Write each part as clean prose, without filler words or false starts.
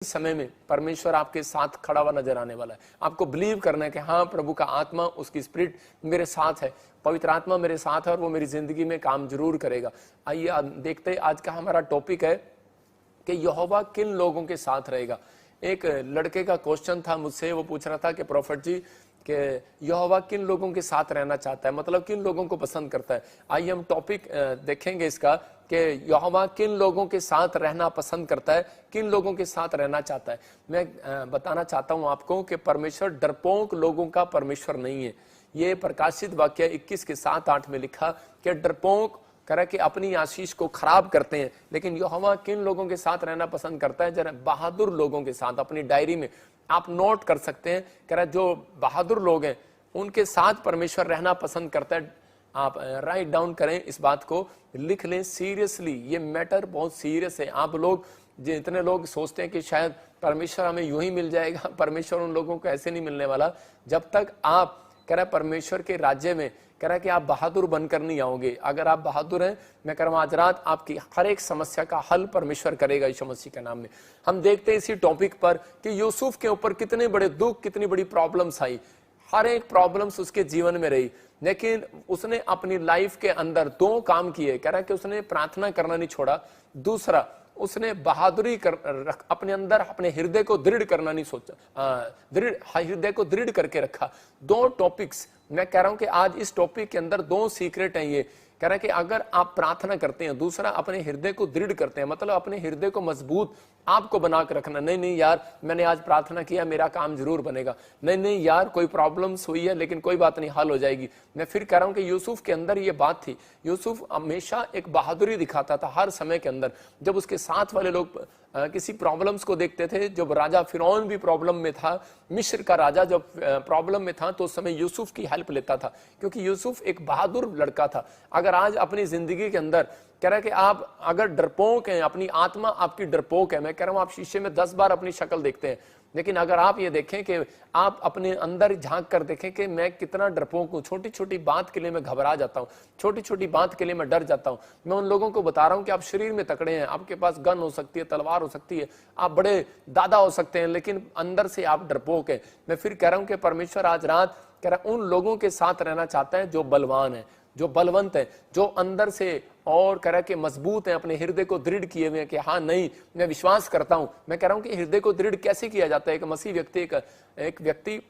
समय में परमेश्वर आपके साथ खड़ा हुआ नजर आने वाला है। आपको बिलीव करना है कि हाँ, प्रभु का आत्मा, उसकी स्पिरिट मेरे साथ है, पवित्र आत्मा मेरे साथ है और वो मेरी जिंदगी में काम जरूर करेगा। आइए देखते हैं, आज का हमारा टॉपिक है कि यहोवा किन लोगों के साथ रहेगा। एक लड़के का क्वेश्चन था मुझसे, वो पूछ रहा था कि प्रॉफिट जी कि यहोवा किन लोगों के साथ रहना चाहता है, मतलब किन लोगों को पसंद करता है। आइए हम टॉपिक देखेंगे इसका कि यहोवा किन लोगों के साथ रहना पसंद करता है, किन लोगों के साथ रहना चाहता है। मैं बताना चाहता हूं आपको कि परमेश्वर डरपोक लोगों का परमेश्वर नहीं है। ये प्रकाशित वाक्य 21 के 7-8 में लिखा कि डरपोक कह कि अपनी आशीष को खराब करते हैं, लेकिन यहोवा किन लोगों के साथ रहना पसंद करता है, जरा बहादुर लोगों के साथ। अपनी डायरी में आप नोट कर सकते हैं, कह रहा जो बहादुर लोग हैं उनके साथ परमेश्वर रहना पसंद करता है। आप राइट डाउन करें, इस बात को लिख लें सीरियसली, ये मैटर बहुत सीरियस है। आप लोग जितने लोग सोचते हैं कि शायद परमेश्वर हमें यूं ही मिल जाएगा, परमेश्वर उन लोगों को ऐसे नहीं मिलने वाला। जब तक आप कह रहा परमेश्वर के राज्य में कह रहा कि आप बहादुर बनकर नहीं आओगे। अगर आप बहादुर हैं, मैं कह रहा हूं आज रात आपकी हर एक समस्या का हल परमेश्वर करेगा यीशु मसीह के नाम में। हम देखते हैं इसी टॉपिक पर कि यूसुफ के ऊपर कितने बड़े दुख, कितनी बड़ी प्रॉब्लम्स आई। हर एक प्रॉब्लम्स उसके जीवन में रही, लेकिन उसने अपनी लाइफ के अंदर 2 काम किए। कह रहा कि उसने प्रार्थना करना नहीं छोड़ा, दूसरा उसने बहादुरी अपने अंदर अपने हृदय को दृढ़ करना नहीं सोचा, हृदय को दृढ़ करके रखा। 2 टॉपिक्स मैं कह रहा हूं कि आज इस टॉपिक के अंदर 2 सीक्रेट हैं। ये कह रहा है कि अगर आप प्रार्थना करते हैं, दूसरा अपने हृदय को दृढ़ करते हैं, मतलब अपने हृदय को मजबूत आपको बना के रखना। नहीं यार, मैंने आज प्रार्थना किया, मेरा काम जरूर बनेगा। नहीं यार, कोई प्रॉब्लम्स हुई है लेकिन कोई बात नहीं, हल हो जाएगी। मैं फिर कह रहा हूं कि यूसुफ के अंदर ये बात थी। यूसुफ हमेशा एक बहादुरी दिखाता था हर समय के अंदर। जब उसके साथ वाले लोग किसी प्रॉब्लम्स को देखते थे, जब राजा फिरौन भी प्रॉब्लम में था, मिस्र का राजा जब प्रॉब्लम में था, तो उस समय यूसुफ की हेल्प लेता था, क्योंकि यूसुफ एक बहादुर लड़का था। अगर आज अपनी जिंदगी के अंदर कह रहा है कि आप अगर डरपोक हैं, अपनी आत्मा आपकी डरपोक है, मैं कह रहा हूं आप शीशे में 10 बार अपनी शक्ल देखते हैं, लेकिन अगर आप ये देखें कि आप अपने अंदर झांक कर देखें कि मैं कितना डरपोक हूं, छोटी छोटी बात के लिए मैं घबरा जाता हूं, छोटी छोटी बात के लिए मैं डर जाता हूं। मैं उन लोगों को बता रहा हूं कि आप शरीर में तकड़े हैं, आपके पास गन हो सकती है, तलवार हो सकती है, आप बड़े दादा हो सकते हैं, लेकिन अंदर से आप डरपोक हैं। मैं फिर कह रहा हूं कि परमेश्वर आज रात कह रहा उन लोगों के साथ रहना चाहता है जो बलवान है, जो बलवंत है, जो अंदर से और कह रहा कि मजबूत है, अपने हृदय को दृढ़ किए हुए हैं कि हाँ नहीं, मैं विश्वास करता हूं। मैं कह रहा हूं कि हृदय को दृढ़ कैसे किया जाता है। एक मसीह व्यक्ति, एक व्यक्ति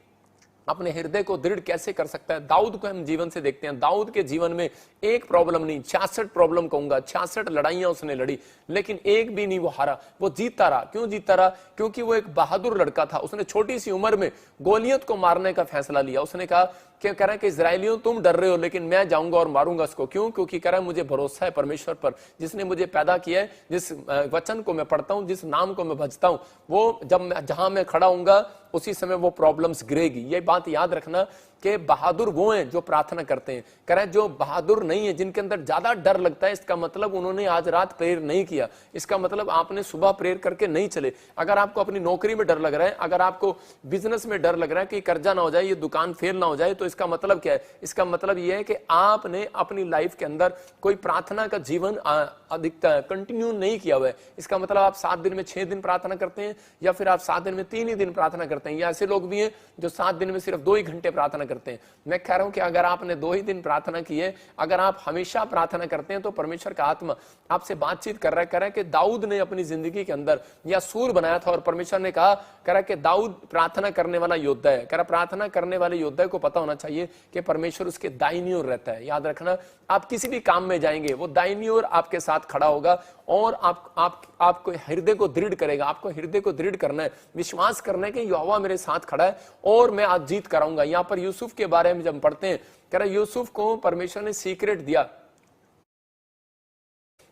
अपने हृदय को दृढ़ कैसे कर सकता है। दाऊद को हम जीवन से देखते हैं, दाऊद के जीवन में एक प्रॉब्लम नहीं, 66 प्रॉब्लम कहूंगा, 66 लड़ाइयां उसने लड़ी, लेकिन एक भी नहीं वो हारा, वो जीतता रहा। क्यों जीतता रहा? क्योंकि वो एक बहादुर लड़का था। उसने छोटी सी उम्र में गोलियत को मारने का फैसला लिया। उसने कहा क्या कह रहा है कि इजरायलियों तुम डर रहे हो, लेकिन मैं जाऊंगा और मारूंगा उसको। क्यों? क्योंकि कह रहा है मुझे भरोसा है परमेश्वर पर, जिसने मुझे पैदा किया है, जिस वचन को मैं पढ़ता हूं, जिस नाम को मैं भजता हूं, वो जहां मैं खड़ा हूंगा उसी समय वो प्रॉब्लम्स गिरेगी। ये बात याद रखना कि बहादुर वो हैं जो प्रार्थना करते हैं। कह रहा है जो बहादुर नहीं है, जिनके अंदर ज्यादा डर लगता है, इसका मतलब उन्होंने आज रात प्रेयर नहीं किया। इसका मतलब आपने सुबह प्रेयर करके नहीं चले। अगर आपको अपनी नौकरी में डर लग रहा है, अगर आपको बिजनेस में डर लग रहा है कि कर्जा ना हो जाए, ये दुकान फेल ना हो जाए, तो इसका मतलब क्या है? इसका मतलब यह है कि आपने अपनी लाइफ के अंदर कोई प्रार्थना का जीवन अधिकता कंटिन्यू नहीं किया हुआ है। इसका मतलब आप 7 दिन में 6 दिन प्रार्थना करते हैं, या फिर आप 7 दिन में 3 ही दिन प्रार्थना करते हैं, या ऐसे लोग भी हैं जो 7 दिन में सिर्फ 2 ही घंटे प्रार्थना करते हैं। मैं कह रहा हूं कि अगर आपने 2 ही दिन प्रार्थना की है, अगर आप हमेशा प्रार्थना करते हैं, तो परमेश्वर का आत्मा आपसे बातचीत कर रहा है। कह रहा है कि दाऊद ने अपनी जिंदगी के अंदर या सूर बनाया था, और परमेश्वर ने कहा, कह रहा है कि दाऊद प्रार्थना करने वाला योद्धा है। कह रहा प्रार्थना करने वाले योद्धा को पता होना चाहिए कि परमेश्वर उसके दाहिनी ओर रहता है। याद रखना, आप किसी भी काम में जाएंगे, वो दाहिनी ओर आपके साथ खड़ा होगा और आपको हृदय को दृढ़ करेगा। आपको हृदय को दृढ़ करना है, विश्वास करना है कि यहोवा मेरे साथ खड़ा है और मैं आज जीत कराऊंगा। यहां पर यूसुफ के बारे में जब पढ़ते हैं, कह रहा यूसुफ को परमेश्वर ने सीक्रेट दिया।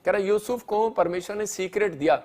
कह रहा यूसुफ को परमेश्वर ने सीक्रेट दिया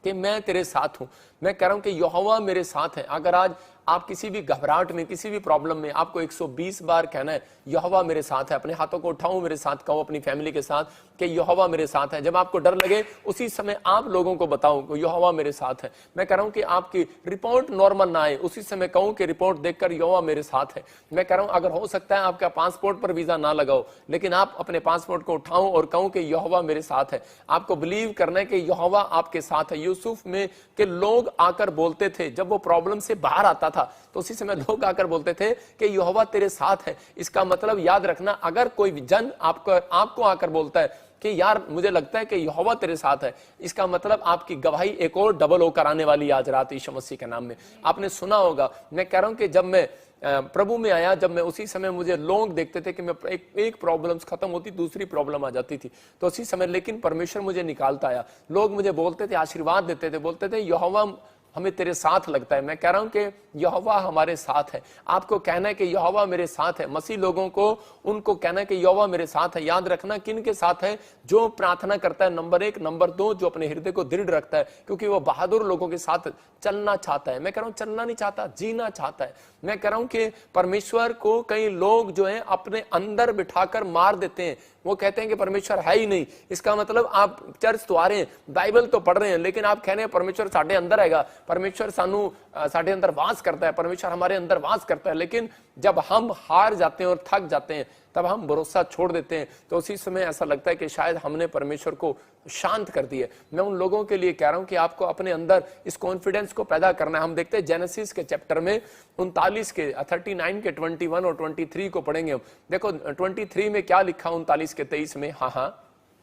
कि मैं तेरे साथ हूं। मैं कह रहा हूं कि यहोवा मेरे साथ है। अगर आज आप किसी भी घबराहट में, किसी भी प्रॉब्लम में आपको 120 बार कहना है यहोवा मेरे साथ है। अपने हाथों को उठाओ, मेरे साथ कहो अपनी फैमिली के साथ कि यहोवा मेरे साथ है। जब आपको डर लगे उसी समय आप लोगों को बताओ कि यहोवा मेरे साथ है। मैं कह रहा हूं कि आपकी रिपोर्ट नॉर्मल ना आए, उसी समय कहूं कि रिपोर्ट देखकर यहोवा मेरे साथ है। मैं कह रहा हूं अगर हो सकता है आपका पासपोर्ट पर वीजा ना लगाओ, लेकिन आप अपने पासपोर्ट को उठाओ और कहूं कि यहोवा मेरे साथ है। आपको बिलीव करना है कि यहोवा आपके साथ है। यूसुफ में के लोग आकर बोलते थे, जब वो प्रॉब्लम से बाहर आता था तो उसी समय लोग आकर बोलते थे कि यहोवा तेरे साथ है। इसका मतलब याद रखना, अगर कोई जन आपको आकर बोलता है कि यार मुझे लगता है कि यहोवा तेरे साथ है, इसका मतलब आपकी गवाही एक और डबल होकर आने वाली आज रात यीशु मसीह के नाम में। आपने सुना होगा, मैं कह रहा हूं कि जब मैं प्रभु में आया, जब मैं उसी समय मुझे लोग देखते थे कि मैं एक प्रॉब्लम खत्म होती दूसरी प्रॉब्लम आ जाती थी, तो उसी समय लेकिन परमेश्वर मुझे निकालता आया। लोग मुझे बोलते थे, आशीर्वाद देते थे, बोलते थे यहोवा हमें तेरे साथ लगता है। मैं कह रहा हूं कि यहोवा हमारे साथ है। आपको कहना है कि यहोवा मेरे साथ है। मसीह लोगों को उनको कहना है कि यहोवा मेरे साथ है। याद रखना किन के साथ है? जो प्रार्थना करता है, नंबर 1। नंबर 2, जो अपने हृदय को दृढ़ रखता है, क्योंकि वो बहादुर लोगों के साथ चलना चाहता है। मैं कह रहा हूं चलना नहीं चाहता, जीना चाहता है। मैं कह रहा हूं कि परमेश्वर को कई लोग जो है अपने अंदर बिठाकर मार देते हैं। वो कहते हैं कि परमेश्वर है ही नहीं। इसका मतलब आप चर्च तो आ रहे हैं, बाइबल तो पढ़ रहे हैं, लेकिन आप कह रहे हैं परमेश्वर साढ़े अंदर आएगा, परमेश्वर सानू साढ़े अंदर वास करता है, परमेश्वर हमारे अंदर वास करता है। लेकिन जब हम हार जाते हैं और थक जाते हैं, तब हम भरोसा छोड़ देते हैं, तो उसी समय ऐसा लगता है कि शायद हमने परमेश्वर को शांत कर दिया। मैं उन लोगों के लिए कह रहा हूं कि आपको अपने अंदर इस कॉन्फिडेंस को पैदा करना है। हम देखते हैं जेनेसिस के चैप्टर में 39 के 39 के 21 और 23 को पढ़ेंगे हम। देखो 23 में क्या लिखा, 39 के 23 में। हाँ,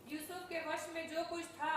यूसुफ के वश में जो कुछ था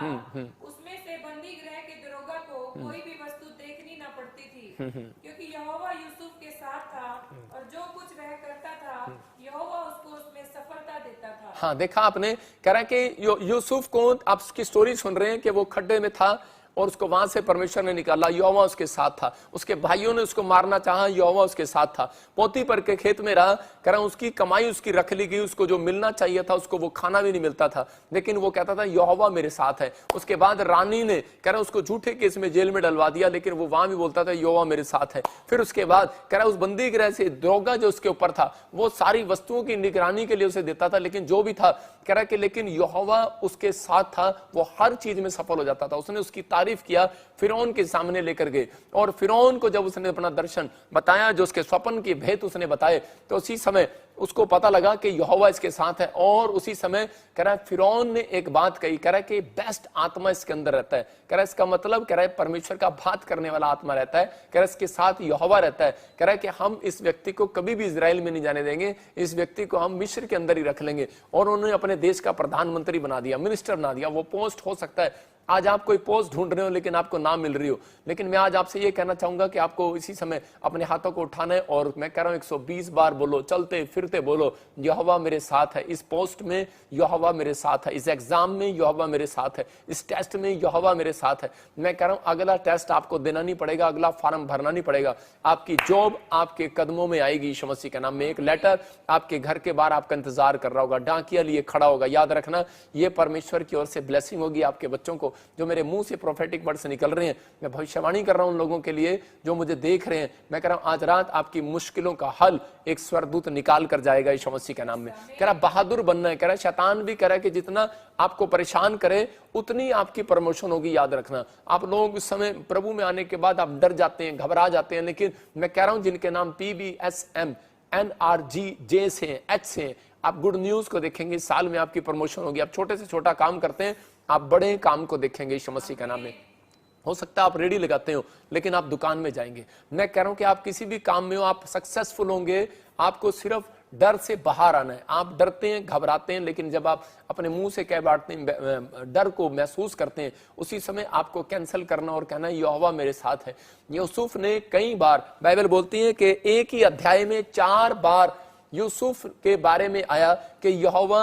उसमें से बंदी गृह के दरोगा को कोई भी वस्तु देखनी ना पड़ती थी, क्योंकि यहोवा यूसुफ के साथ था और जो कुछ वह करता था यहोवा उसको उसमें सफलता देता था। हाँ, देखा आपने, कह रहा है कि यूसुफ को, आप उसकी स्टोरी सुन रहे हैं कि वो खड्डे में था और उसको वहां से परमेश्वर ने निकाला, यहोवा उसके साथ था। उसके भाइयों ने उसको मारना चाहा, यहोवा उसके साथ था। पोतीपर के खेत में रहा, कह रहा उसकी कमाई उसकी रख ली गई, उसको जो मिलना चाहिए था उसको वो खाना भी नहीं मिलता था, लेकिन वो कहता था यहोवा मेरे साथ है। उसके बाद रानी ने, कह रहा उसको झूठे केस में जेल में डलवा दिया, लेकिन वो वहां भी बोलता था यहोवा मेरे साथ है। फिर उसके बाद कह रहा उस बंदी गृह से दरोगा जो उसके ऊपर था, वो सारी वस्तुओं की निगरानी के लिए उसे देता था, लेकिन जो भी था, कह रहा कि लेकिन यहोवा उसके साथ था, वो हर चीज में सफल हो जाता था। उसने उसकी तारीफ किया, फिरौन के सामने लेकर गए, और फिरौन को जब उसने अपना दर्शन बताया, जो उसके स्वप्न के भेद उसने बताए, तो उसी समय उसको पता लगा कि यहोवा इसके साथ है। और उसी समय कह रहा है फिरौन ने एक बात कही, कह रहा है कि बेस्ट आत्मा इसके अंदर रहता है। कह रहा है इसका मतलब, कह रहा है परमेश्वर का बात करने वाला आत्मा रहता है, कह रहा है इसके साथ यहोवा रहता है। कह रहा है कि हम इस व्यक्ति को कभी भी इजराइल में नहीं जाने देंगे, इस व्यक्ति को हम मिस्र के अंदर ही रख लेंगे। और उन्होंने अपने देश का प्रधानमंत्री बना दिया, मिनिस्टर बना दिया। वो पोस्ट हो सकता है आज आप कोई पोस्ट ढूंढ रहे हो लेकिन आपको ना मिल रही हो, लेकिन मैं आज आपसे ये कहना चाहूंगा कि आपको इसी समय अपने हाथों को उठाना है, और मैं कह रहा हूं 120 बार बोलो, चलते फिरते बोलो, यहोवा मेरे साथ है। इस पोस्ट में यहोवा मेरे साथ है, इस एग्जाम में यहोवा मेरे साथ है, इस टेस्ट में यहोवा मेरे साथ है। मैं कह रहा हूं अगला टेस्ट आपको देना नहीं पड़ेगा, अगला फॉर्म भरना नहीं पड़ेगा, आपकी जॉब आपके कदमों में आएगी यीशु मसीह के नाम में। एक लेटर आपके घर के बाहर आपका इंतजार कर रहा होगा, डाकिया लिए खड़ा होगा। याद रखना, ये परमेश्वर की ओर से ब्लेसिंग होगी आपके बच्चों को। जो मेरे मुंह से प्रोफेटिक वर्ड से निकल रहे हैं, मैं भविष्यवाणी कर रहा हूं उन लोगों के लिए जो मुझे देख रहे हैं। मैं कह रहा हूं आज रात आपकी मुश्किलों का हल एक स्वर्गदूत निकाल कर जाएगा यीशु मसीह के नाम में। कह रहा बहादुर बनना है, कह रहा शैतान भी कह रहा है कि जितना आपको परेशान करे उतनी आपकी प्रमोशन होगी। याद रखना, आप लोग इस समय प्रभु में आने के बाद आप डर जाते हैं, घबरा जाते हैं, लेकिन मैं कह रहा हूं जिनके नाम PBSM NRGJ से H से, आप गुड न्यूज को देखेंगे, साल में आपकी प्रमोशन होगी। आप छोटे से छोटा काम करते हैं, आप बड़े काम को देखेंगे यीशु मसीह के नाम में। हो सकता है आप रेडी लगाते हो लेकिन आप दुकान में जाएंगे। मैं कह रहा हूं कि आप किसी भी काम में हो, आप सक्सेसफुल होंगे। आपको सिर्फ डर से बाहर आना है। आप डरते हैं, घबराते हैं, लेकिन जब आप अपने मुंह से कह बैठते हैं, डर को महसूस करते हैं, उसी समय आपको कैंसिल करना और कहना यहोवा मेरे साथ है। यूसुफ ने कई बार, बाइबल बोलती है कि एक ही अध्याय में 4 बार यूसुफ के बारे में आया कि यहोवा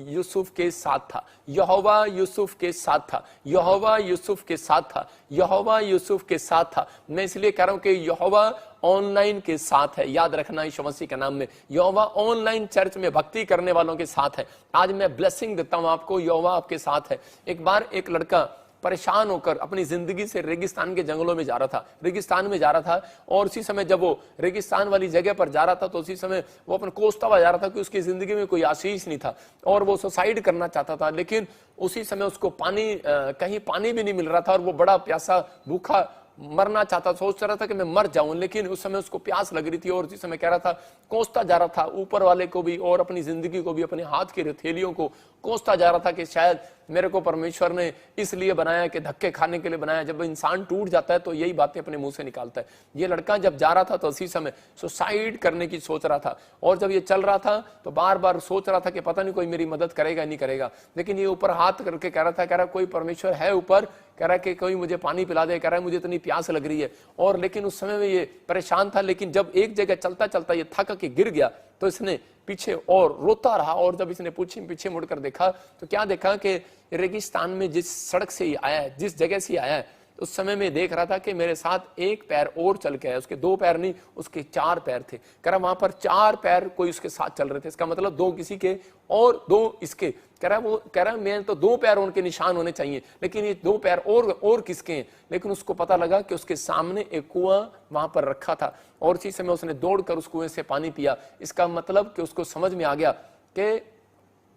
यूसुफ के साथ था, यहोवा यूसुफ के साथ था, यहोवा यूसुफ के साथ था, यहोवा यूसुफ के साथ था। मैं इसलिए कह रहा हूं कि यहोवा ऑनलाइन के साथ है। याद रखना यीशु मसीह के नाम में, यहोवा ऑनलाइन चर्च में भक्ति करने वालों के साथ है। आज मैं ब्लेसिंग देता हूं आपको, यहोवा आपके साथ है। एक बार एक लड़का परेशान होकर अपनी जिंदगी से रेगिस्तान के जंगलों में जा रहा था, रेगिस्तान में जा रहा था। और उसी समय जब वो रेगिस्तान वाली जगह पर जा रहा था तो उसी समय वो अपन कोसता हुआ जा रहा था कि उसकी जिंदगी में कोई आशीष नहीं था और वो सुसाइड करना चाहता था। लेकिन उसी समय उसको कहीं पानी भी नहीं मिल रहा था और वो बड़ा प्यासा भूखा मरना चाहता, सोच रहा था कि मैं मर जाऊं। लेकिन उस समय उसको प्यास लग रही थी और उसी समय कह रहा था, कोसता जा रहा था ऊपर वाले को भी और अपनी जिंदगी को भी, अपने हाथ की हथेलियों को कोसता जा रहा था कि शायद मेरे को परमेश्वर ने इसलिए बनाया कि धक्के खाने के लिए बनाया। जब इंसान टूट जाता है तो यही बातें अपने मुंह से निकालता है। ये लड़का जब जा रहा था तो उसी समय सुसाइड करने की सोच रहा था और जब ये चल रहा था तो बार बार सोच रहा था कि पता नहीं कोई मेरी मदद करेगा नहीं करेगा। लेकिन ये ऊपर हाथ करके कह रहा कोई परमेश्वर है ऊपर, कह रहा कि कोई मुझे पानी पिला दे, कह रहा है मुझे इतनी प्यास लग रही है। और लेकिन उस समय में ये परेशान था। लेकिन जब एक जगह चलता चलता ये थक के गिर गया तो इसने पीछे और रोता रहा और जब इसने पीछे मुड़कर देखा तो क्या देखा कि रेगिस्तान में जिस सड़क से ये आया है, जिस जगह से आया है, उस समय में देख रहा था कि मेरे साथ एक पैर और चल के आया। उसके 2 पैर नहीं, उसके 4 पैर थे। कह रहा वहां पर 4 पैर कोई उसके साथ चल रहे थे। इसका मतलब 2 किसी के और 2 इसके। कह रहा मैं तो 2 पैर उनके निशान होने चाहिए, लेकिन ये 2 पैर और किसके हैं। लेकिन उसको पता लगा कि उसके सामने एक कुआं वहां पर रखा था और इसी समय उसने दौड़कर उस कुएं से पानी पिया। इसका मतलब कि उसको समझ में आ गया कि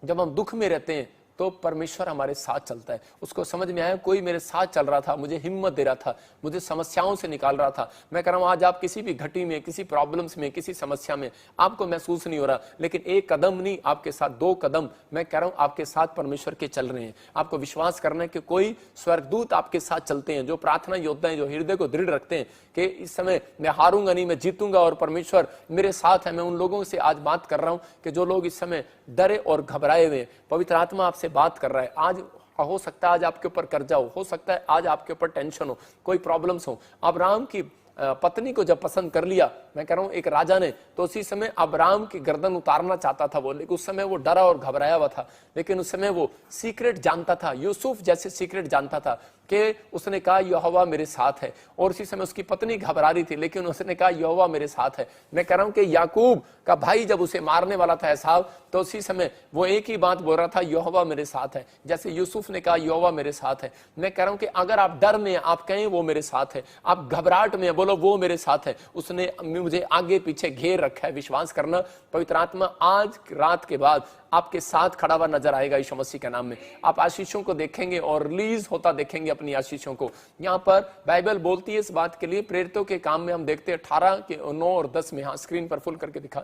जब हम दुख में रहते हैं तो परमेश्वर हमारे साथ चलता है। उसको समझ में आया कोई मेरे साथ चल रहा था, मुझे हिम्मत दे रहा था, मुझे समस्याओं से निकाल रहा था। मैं कह रहा हूं आज आप किसी भी घटी में, किसी प्रॉब्लम्स में, किसी समस्या में आपको महसूस नहीं हो रहा, लेकिन 1 कदम नहीं, आपके साथ 2 कदम मैं कह रहा हूं आपके साथ परमेश्वर के चल रहे हैं। आपको विश्वास करना है कि कोई स्वर्गदूत आपके साथ चलते हैं, जो प्रार्थना योद्धा हैं, जो हृदय को दृढ़ रखते हैं कि इस समय मैं हारूंगा नहीं, मैं जीतूंगा और परमेश्वर मेरे साथ है। मैं उन लोगों से आज बात कर रहा हूं कि जो लोग इस समय डरे और घबराए हुए, पवित्र आत्मा आपसे बात कर रहा है। आज हो सकता है आज आपके ऊपर कर्जा हो सकता है आज आपके ऊपर टेंशन हो, कोई प्रॉब्लम्स हो। अब्राहम की पत्नी को जब पसंद कर लिया, मैं कह रहा हूं एक राजा ने, तो उसी समय अब्राहम की गर्दन उतारना चाहता था वो, लेकिन उस समय वो डरा और घबराया हुआ था। लेकिन उस समय वो सीक्रेट जानता था, यूसुफ जैसे सीक्रेट जानता था कि उसने कहा यहोवा मेरे साथ है। और उसी समय उसकी पत्नी घबरा रही थी, लेकिन उसने कहा यहोवा मेरे साथ है। मैं कह रहा हूं कि याकूब का भाई जब उसे मारने वाला था एसाव, तो उसी समय वो एक ही बात बोल रहा था, यहोवा मेरे साथ है। जैसे यूसुफ ने कहा यहोवा मेरे साथ है। मैं कह रहा हूं कि अगर आप डर में आप कहें वो मेरे साथ है, आप घबराहट में बोलो वो मेरे साथ है, उसने मुझे आगे पीछे घेर रखा है। विश्वास करना, पवित्र आत्मा आज रात के बाद आपके साथ खड़ा हुआ नजर आएगा यीशु मसीह के नाम में। आप आशीषों को देखेंगे और रिलीज होता देखेंगे अपनी आशीषों को। यहाँ पर बाइबल बोलती है इस बात के लिए, प्रेरितों के काम में हम देखते हैं 18 के 9 और 10 में। हाँ, स्क्रीन पर फुल करके दिखा,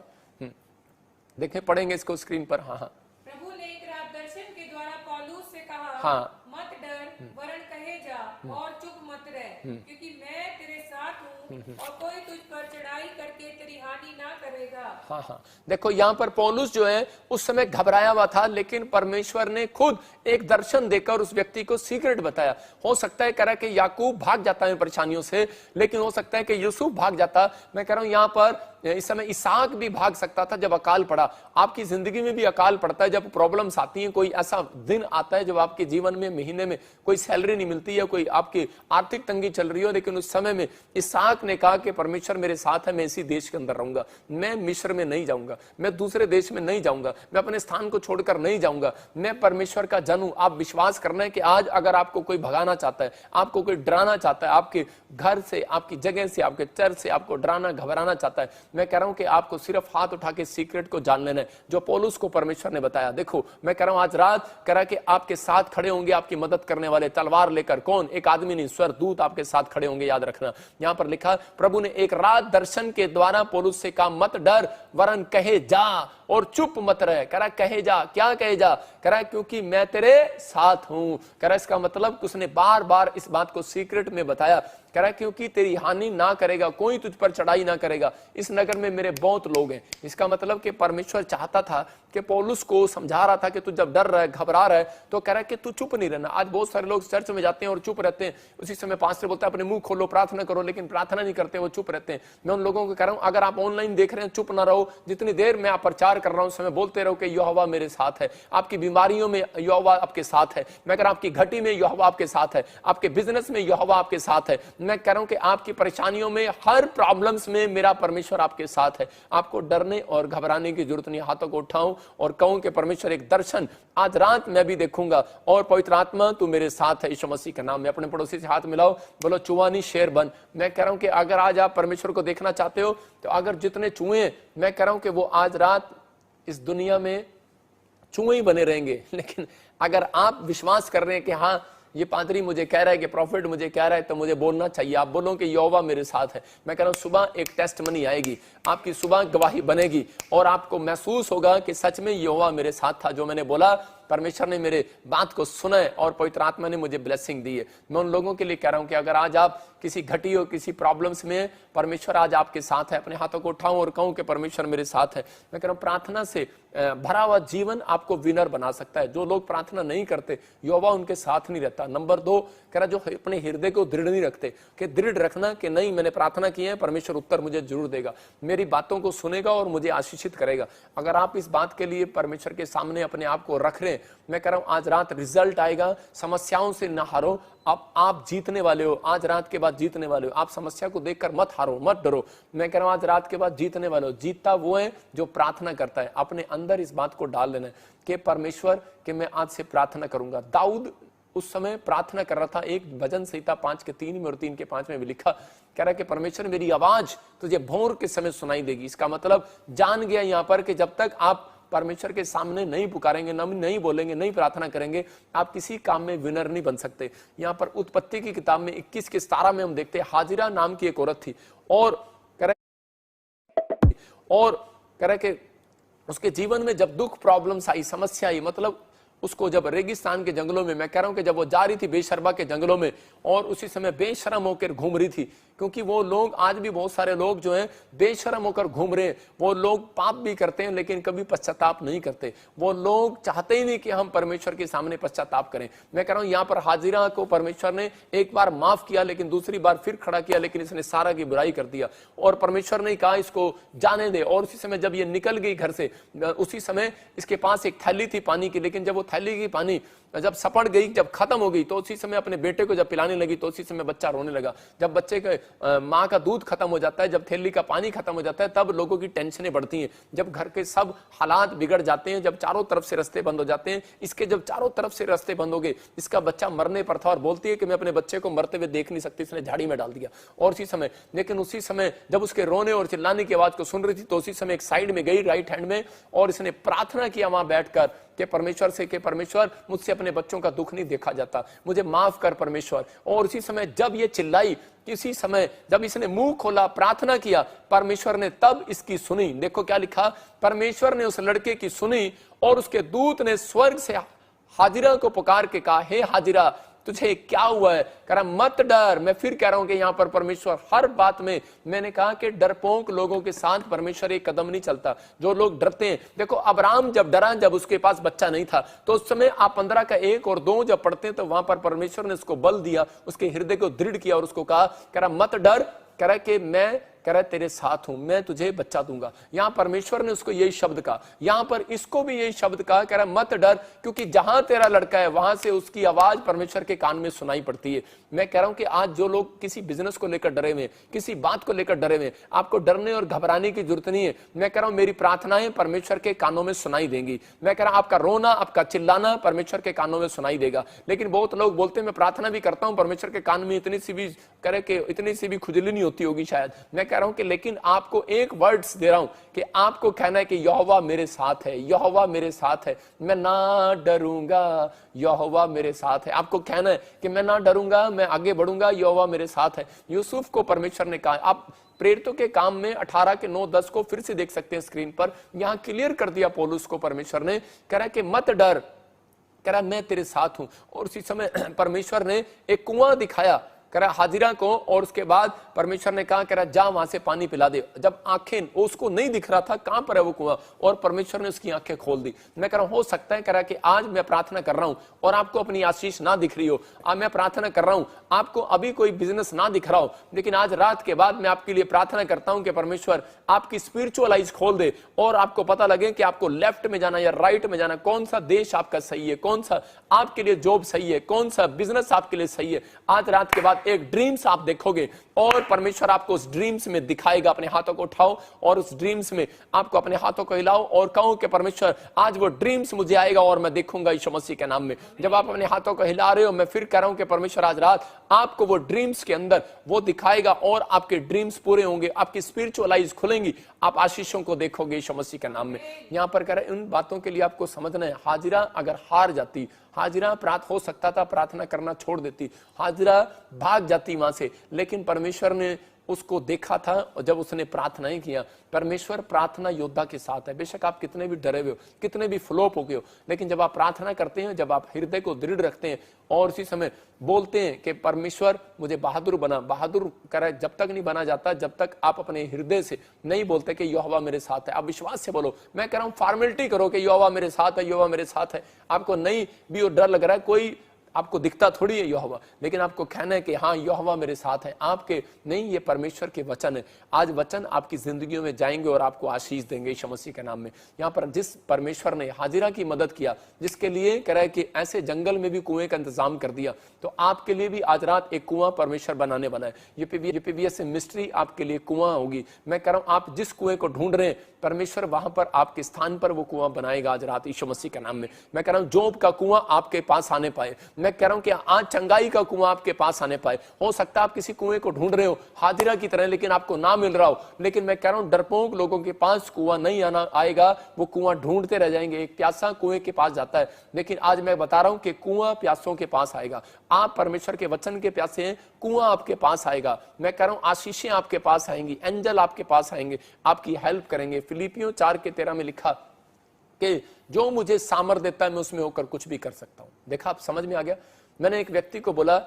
देखें, पढ़ेंगे इसको स्क्रीन पर। हाँ हाँ, प्रभु ने एक रात दर्शन के द्वारा पौलुस से कहा, हाँ, मत डर, वरन कहे जा और चुप मत रह, क्योंकि मैं तेरे साथ हूँ और कोई तुझ पर चढ़ाई करके तेरी हानि ना करेगा। हाँ हाँ, देखो यहाँ पर पौलुस जो है उस समय घबराया हुआ था, लेकिन परमेश्वर ने खुद एक दर्शन देकर उस व्यक्ति को सीक्रेट बताया। हो सकता है कह रहा कि याकूब भाग जाता है परेशानियों से, लेकिन हो सकता है कि यूसुफ भाग जाता। मैं कह रहा हूं यहाँ पर इस समय इसहाक भी भाग सकता था जब अकाल पड़ा। आपकी जिंदगी में भी अकाल पड़ता है, जब प्रॉब्लम्स आती हैं, कोई ऐसा दिन आता है जब आपके जीवन में महीने में कोई सैलरी नहीं मिलती है, कोई आपकी आर्थिक तंगी चल रही हो, लेकिन उस समय में इसहाक ने कहा कि परमेश्वर मेरे साथ है, मैं इसी देश के अंदर रहूंगा, मैं मिस्र में नहीं जाऊंगा, मैं दूसरे देश में नहीं जाऊंगा, मैं अपने स्थान को छोड़कर नहीं जाऊंगा, मैं परमेश्वर का जन हूं। आप विश्वास करना है कि आज अगर आपको कोई भगाना चाहता है, आपको कोई डराना चाहता है, आपके घर से, आपकी जगह से, आपके चर्च से आपको डराना घबराना चाहता है, मैं कह रहा हूं कि आपको सिर्फ हाथ उठा के सीक्रेट को जान लेना है जो पौलुस को परमेश्वर ने बताया। देखो, मैं कह रहा हूं आज रात कह रहा कि आपके साथ खड़े होंगे आपकी मदद करने वाले, तलवार लेकर। कौन? एक आदमी नहीं, स्वर्गदूत आपके साथ खड़े होंगे, याद रखना। यहां पर लिखा, प्रभु ने एक रात दर्शन के द्वारा पौलुस से कहा, मत डर वरन कहे जा और चुप मत रहे। कह रहा कहे जा, क्या कहे जा? कह रहा क्योंकि मैं तेरे साथ हूं। कह रहा इसका मतलब उसने बार बार इस बात को सीक्रेट में बताया। कह रहा क्योंकि तेरी हानि ना करेगा, कोई तुझ पर चढ़ाई ना करेगा, इस नगर में मेरे बहुत लोग हैं। इसका मतलब कि परमेश्वर चाहता था कि पौलुस को समझा रहा था कि तू जब डर रहा है, घबरा रहा है, तो कह रहा है कि तू चुप नहीं रहना। आज बहुत सारे लोग चर्च में जाते हैं और चुप रहते हैं, उसी समय पास्टर बोलता है अपने मुंह खोलो, प्रार्थना करो, लेकिन प्रार्थना नहीं करते, वो चुप रहते हैं। मैं उन लोगों को कह रहा हूं, अगर आप ऑनलाइन देख रहे हैं, चुप ना रहो। जितनी देर में आप प्रचार इंतजार कर रहा हूं उस समय बोलते रहो कि यहोवा मेरे साथ है। आपकी बीमारियों में यहोवा आपके साथ है। मैं कह रहा हूं आपकी घटी में यहोवा आपके साथ है, आपके बिजनेस में यहोवा आपके साथ है। मैं कह रहा हूं कि आपकी परेशानियों में, हर प्रॉब्लम्स में मेरा परमेश्वर आपके साथ है। आपको डरने और घबराने की जरूरत नहीं। हाथों को उठाऊं और कहूं कि परमेश्वर एक दर्शन आज रात मैं भी देखूंगा और पवित्र आत्मा तू मेरे साथ है। यीशु मसीह के नाम में अपने पड़ोसी से हाथ मिलाओ, बोलो चुवानी शेर बन। मैं कह रहा हूं कि अगर आज आप परमेश्वर को देखना चाहते हो तो अगर जितने चूहे, मैं कह रहा हूं कि वो आज रात इस दुनिया में चूहे ही बने रहेंगे। लेकिन अगर आप विश्वास कर रहे हैं कि हाँ ये पादरी मुझे कह रहा है कि प्रॉफिट मुझे कह रहा है तो मुझे बोलना चाहिए, आप बोलो कि यहोवा मेरे साथ है। मैं कह रहा हूं सुबह एक टेस्टमनी आएगी, आपकी सुबह गवाही बनेगी और आपको महसूस होगा कि सच में यहोवा मेरे साथ था। जो मैंने बोला परमेश्वर ने मेरे बात को सुना है और पवित्र आत्मा ने मुझे ब्लेसिंग दी है। मैं उन लोगों के लिए कह रहा हूं कि अगर आज आप किसी घटी हो, किसी प्रॉब्लम्स में, परमेश्वर आज आपके साथ है। अपने हाथों को उठाऊं और कहूं कि परमेश्वर मेरे साथ है। मैं कह रहा हूं प्रार्थना से भरा हुआ जीवन आपको विनर बना सकता है। जो लोग प्रार्थना नहीं करते यहोवा उनके साथ नहीं रहता। नंबर 2 कह रहा जो अपने हृदय को दृढ़ नहीं रखते, कि दृढ़ रखना कि नहीं मैंने प्रार्थना की है, परमेश्वर उत्तर मुझे जरूर देगा, मेरी बातों को सुनेगा और मुझे आशीषित करेगा। अगर आप इस बात के लिए परमेश्वर के सामने अपने आप को रख रहे हैं, मैं कह रहा हूं आज रात रिजल्ट आएगा। समस्याओं से ना हारो, आप जीतने वाले हो। आज रात के बाद जीतने वाले हो। आप समस्या को देखकर मत हारो, मत डरो। मैं कह रहा हूं आज रात के बाद जीतने वाले हो। जीतता वो है जो प्रार्थना करता है। अपने अंदर इस बात को डाल लेना है कि परमेश्वर कि मैं आज से प्रार्थना करूंगा। दाऊद उस समय प्रार्थना कर रहा था। एक भजन संहिता 5:3 में और 3:5 में भी लिखा, कह रहा है कि परमेश्वर मेरी आवाज तुझे भोर के समय सुनाई देगी। इसका मतलब जान गया यहां पर कि जब तक आप परमेश्वर के सामने नहीं पुकारेंगे, नहीं बोलेंगे, नहीं प्रार्थना करेंगे, आप किसी काम में विनर नहीं बन सकते। यहां पर उत्पत्ति की किताब में 21:17 में हम देखते हैं हाजिरा नाम की एक औरत थी और कह रहा कि उसके जीवन में जब दुख, प्रॉब्लम्स आई, समस्या आई, मतलब उसको जब रेगिस्तान के जंगलों में, मैं कह रहा हूं कि जब वो जा रही थी बेशर्बा के जंगलों में और उसी समय बेशर्म होकर घूम रही थी, क्योंकि वो लोग आज भी बहुत सारे लोग जो हैं बेशर्म होकर घूम रहे हैं। वो लोग पाप भी करते हैं लेकिन कभी पश्चाताप नहीं करते। वो लोग चाहते ही नहीं कि हम परमेश्वर के सामने पश्चाताप करें। मैं कह रहा हूं यहां पर हाजिरा को परमेश्वर ने एक बार माफ किया लेकिन दूसरी बार फिर खड़ा किया, लेकिन इसने सारा की बुराई कर दिया और परमेश्वर ने कहा इसको जाने दे। और उसी समय जब ये निकल गई घर से, उसी समय इसके पास एक थैली थी पानी की, लेकिन जब वो थैली की पानी जब सपड़ गई, जब खत्म हो गई, तो उसी समय अपने बेटे को जब पिलाने लगी तो उसी समय बच्चा रोने लगा। जब बच्चे के माँ का दूध खत्म हो जाता है, जब थैली का पानी खत्म हो जाता है, तब लोगों की टेंशनें बढ़ती हैं। जब घर के सब हालात बिगड़ जाते हैं, जब चारों तरफ से रास्ते बंद हो जाते हैं। इसके जब चारों तरफ से रास्ते बंद हो गए, इसका बच्चा मरने पर था और बोलती है कि मैं अपने बच्चे को मरते हुए देख नहीं सकती, इसने झाड़ी में डाल दिया। और उसी समय, लेकिन उसी समय जब उसके रोने और चिल्लाने की आवाज को सुन रही थी तो उसी समय एक साइड में गई राइट हैंड में और इसने प्रार्थना किया वहां बैठकर कि परमेश्वर से, कि परमेश्वर मुझसे अपने बच्चों का दुख नहीं देखा जाता, मुझे माफ कर परमेश्वर। और उसी समय जब ये चिल्लाई, किसी समय जब इसने मुंह खोला, प्रार्थना किया, परमेश्वर ने तब इसकी सुनी। देखो क्या लिखा, परमेश्वर ने उस लड़के की सुनी और उसके दूत ने स्वर्ग से हाजिरा को पुकार के कहा, हे हाजिरा तुझे क्या हुआ है? कह रहा मत डर। मैं फिर कह रहा हूं कि यहां पर परमेश्वर हर बात में, मैंने कहा कि डरपोक लोगों के साथ परमेश्वर एक कदम नहीं चलता। जो लोग डरते हैं, देखो अब्राहम जब डरा, जब उसके पास बच्चा नहीं था, तो उस समय आप 15:1 और 2 जब पढ़ते हैं तो वहां पर परमेश्वर ने उसको बल दिया, उसके हृदय को दृढ़ किया और उसको कहा, कह रहा मत डर, कह रहा कि मैं कह रहा तेरे साथ हूं, मैं तुझे बच्चा दूंगा। यहां परमेश्वर ने उसको यही शब्द कहा, यहां पर इसको भी यही शब्द कहा, कह रहा मत डर, क्योंकि जहां तेरा लड़का है वहां से उसकी आवाज परमेश्वर के कान में सुनाई पड़ती है। मैं कह रहा हूं कि आज जो लोग किसी बिजनेस को लेकर डरे हुए, किसी बात को लेकर डरे हुए, आपको डरने और घबराने की जरूरत नहीं है। मैं कह रहा हूं मेरी प्रार्थनाएं परमेश्वर के कानों में सुनाई देंगी। मैं कह रहा हूं आपका रोना, आपका चिल्लाना परमेश्वर के कानों में सुनाई देगा। लेकिन बहुत लोग बोलते हैं मैं प्रार्थना भी करता हूं, परमेश्वर के कान में इतनी सी भी खुजली नहीं होती होगी शायद। मैं कह रहा हूं कि लेकिन आपको एक वर्ड्स दे रहा हूं कि आपको कहना है कि यहोवा मेरे साथ है, यहोवा मेरे साथ है, मैं ना डरूंगा, यहोवा मेरे साथ है। आपको कहना है कि मैं ना डरूंगा, मैं आगे बढ़ूंगा, यहोवा मेरे साथ है। यूसुफ को परमेश्वर ने कहा, आप प्रेरितों के काम में 18:9-10 को फिर से देख सकते हैं स्क्रीन पर, यहां क्लियर कर दिया पौलुस को परमेश्वर ने, कह रहा है कि मत डर, कह रहा मैं तेरे साथ हूं। और उसी समय परमेश्वर ने एक कुआं दिखाया, कह रहा हाजिरा को, और उसके बाद परमेश्वर ने कहा, कह रहा जा वहां से पानी पिला दे। जब आंखें, उसको नहीं दिख रहा था कहां पर है वो कुआं, और परमेश्वर ने उसकी आंखें खोल दी। मैं कह रहा हूं हो सकता है कह रहा कि आज मैं प्रार्थना कर रहा हूं और आपको अपनी आशीष ना दिख रही हो, आज मैं प्रार्थना कर रहा हूं आपको अभी कोई बिजनेस ना दिख रहा हो, लेकिन आज रात के बाद मैं आपके लिए प्रार्थना करता हूं कि परमेश्वर आपकी स्पिरिचुअल आइज खोल दे और आपको पता लगे कि आपको लेफ्ट में जाना या राइट में जाना, कौन सा देश आपका सही है, कौन सा आपके लिए जॉब सही है, कौन सा बिजनेस आपके लिए सही है। आज रात के बाद एक ड्रीम्स आप देखोगे और परमेश्वर आपको उस ड्रीम्स में दिखाएगा। अपने हाथों को उठाओ और उस ड्रीम्स में आपको अपने हाथों को हिलाओ और कहो कि परमेश्वर आज वो ड्रीम्स मुझे आएगा और मैं देखूंगा यीशु मसीह के नाम में। जब आप अपने हाथों को हिला रहे हो, मैं फिर कह रहा हूं कि परमेश्वर आज रात आपको वो ड्रीम्स के अंदर वो दिखाएगा और आपके ड्रीम्स पूरे होंगे, आपकी स्पिरिचुअल आइज खुलेंगी, आप आशीषों को देखोगे यीशु मसीह के नाम में। यहां पर कह रहे इन बातों के लिए आपको समझना है, हाजिरा अगर हार जाती, हाजिरा हो सकता था प्रार्थना करना छोड़ देती, हाजिरा भाग जाती वहां से, लेकिन परमेश्वर ने उसको देखा था और जब उसने प्रार्थनाएं किया। परमेश्वर प्रार्थना योद्धा के साथ है। बेशक आप कितने भी डरे हुए हो, कितने भी फ्लॉप हो गए हो, लेकिन जब आप प्रार्थना करते हैं, जब आप हृदय को दृढ़ रखते हैं और उसी समय बोलते हैं कि परमेश्वर मुझे बहादुर बना, बहादुर करे जब तक नहीं बना जाता जब तक आप अपने हृदय से नहीं बोलते कि यहोवा मेरे साथ है। आप विश्वास से बोलो। मैं कह रहा हूं फॉर्मेलिटी करो कि यहोवा मेरे साथ है, यहोवा मेरे साथ है। आपको नहीं भी वो डर लग रहा है, कोई आपको दिखता थोड़ी है यहोवा, लेकिन आपको कहना है कि हाँ यहोवा मेरे साथ है। आपके नहीं, ये परमेश्वर के वचन है। आज वचन आपकी जिंदगियों में जाएंगे और आपको आशीष देंगे यीशु मसीह के नाम में। यहाँ पर जिस परमेश्वर ने हाजिरा की मदद किया, जिसके लिए कह रहा है कि ऐसे जंगल में भी कुएं का इंतजाम कर दिया, तो आपके लिए भी आज रात एक कुआं परमेश्वर बनाने वाला है। यूपीबीएस से मिस्ट्री आपके लिए कुआं होगी। मैं कह रहा हूं आप जिस कुएं को ढूंढ रहे हैं, परमेश्वर वहां पर आपके स्थान पर वो कुआं बनाएगा आज रात यीशु मसीह के नाम में। मैं कह रहा हूं जोब का कुआं आपके पास आने पाए। मैं कह रहा हूं कि आज चंगाई का कुआं आपके पास आने पाए। हो सकता है आप किसी कुएं को ढूंढ रहे हो हाजिरा की तरह, लेकिन आपको ना मिल रहा हो, लेकिन मैं कह रहा हूं डरपोक लोगों के पास कुआं नहीं आएगा, वो कुआं ढूंढते रह जाएंगे। एक प्यासा कुएं के पास जाता है, लेकिन आज मैं बता रहा हूं कि कुआं प्यासों के पास आएगा। आप परमेश्वर के वचन के प्यासे हैं, कुआं आपके पास आएगा। मैं कह रहा हूं आशीषें आपके पास आएंगी, एंजल आपके पास आएंगे, आपकी हेल्प करेंगे। फिलिपियों 4:13 में लिखा कि जो मुझे सामर्थ देता है मैं उसमें होकर कुछ भी कर सकता हूं। देखा, आप समझ में आ गया। मैंने एक व्यक्ति को बोला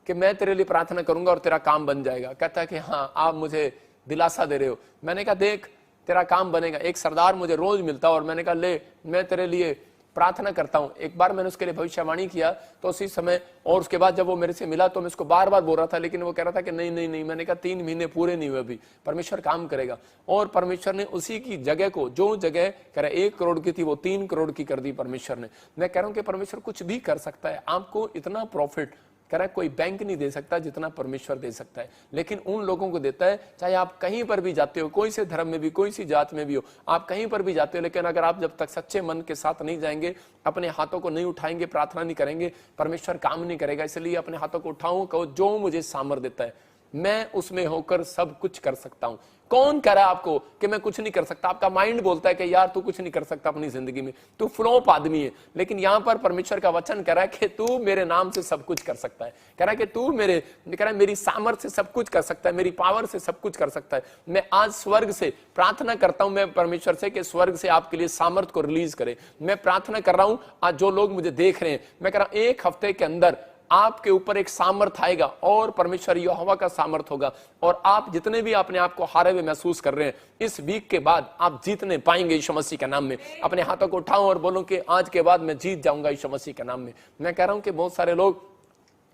कि मैं तेरे लिए प्रार्थना करूंगा और तेरा काम बन जाएगा। कहता है कि हाँ आप मुझे दिलासा दे रहे हो। मैंने कहा देख तेरा काम बनेगा। एक सरदार मुझे रोज मिलता और मैंने कहा ले मैं तेरे लिए प्रार्थना करता हूं। एक बार मैंने उसके लिए भविष्यवाणी किया तो उसी समय, और उसके बाद जब वो मेरे से मिला तो मैं उसको बार बार बोल रहा था, लेकिन वो कह रहा था कि नहीं नहीं नहीं। मैंने कहा 3 महीने पूरे नहीं हुए अभी, परमेश्वर काम करेगा। और परमेश्वर ने उसी की जगह को, जो जगह कह रहा 1 करोड़ की थी वो 3 करोड़ की कर दी परमेश्वर ने। मैं कह रहा हूं कि परमेश्वर कुछ भी कर सकता है। आपको इतना प्रॉफिट कह रहा है कोई बैंक नहीं दे सकता जितना परमेश्वर दे सकता है, लेकिन उन लोगों को देता है चाहे आप कहीं पर भी जाते हो, कोई से धर्म में भी, कोई सी जात में भी हो, आप कहीं पर भी जाते हो, लेकिन अगर आप जब तक सच्चे मन के साथ नहीं जाएंगे, अपने हाथों को नहीं उठाएंगे, प्रार्थना नहीं करेंगे, परमेश्वर काम नहीं करेगा। इसलिए अपने हाथों को उठाओ, कहो जो मुझे सामर्थ देता है मैं उसमें होकर सब कुछ कर सकता हूं। कौन कह रहा है आपको कि मैं कुछ नहीं कर सकता? आपका माइंड बोलता है कि यार तू कुछ नहीं कर सकता अपनी जिंदगी में, तू फ्लॉप आदमी है। लेकिन यहां पर परमेश्वर का वचन कह रहा है कि तू मेरे नाम से सब कुछ कर सकता है। कह रहा है कि तू कह रहा है मेरी सामर्थ से सब कुछ कर सकता है, मेरी पावर से सब कुछ कर सकता है। मैं आज स्वर्ग से प्रार्थना करता हूं, मैं परमेश्वर से कि स्वर्ग से आपके लिए सामर्थ को रिलीज करे। मैं प्रार्थना कर रहा हूं आज जो लोग मुझे देख रहे हैं, मैं कह रहा हूं 1 हफ्ते के अंदर आपके ऊपर एक सामर्थ आएगा और परमेश्वर यहोवा का सामर्थ होगा। और आप जितने भी अपने आप को हारे हुए महसूस कर रहे हैं, इस वीक के बाद आप जीतने पाएंगे यीशु मसीह के नाम में। अपने हाथों को उठाओ और बोलो कि आज के बाद मैं जीत जाऊंगा यीशु मसीह के नाम में। मैं कह रहा हूं कि बहुत सारे लोग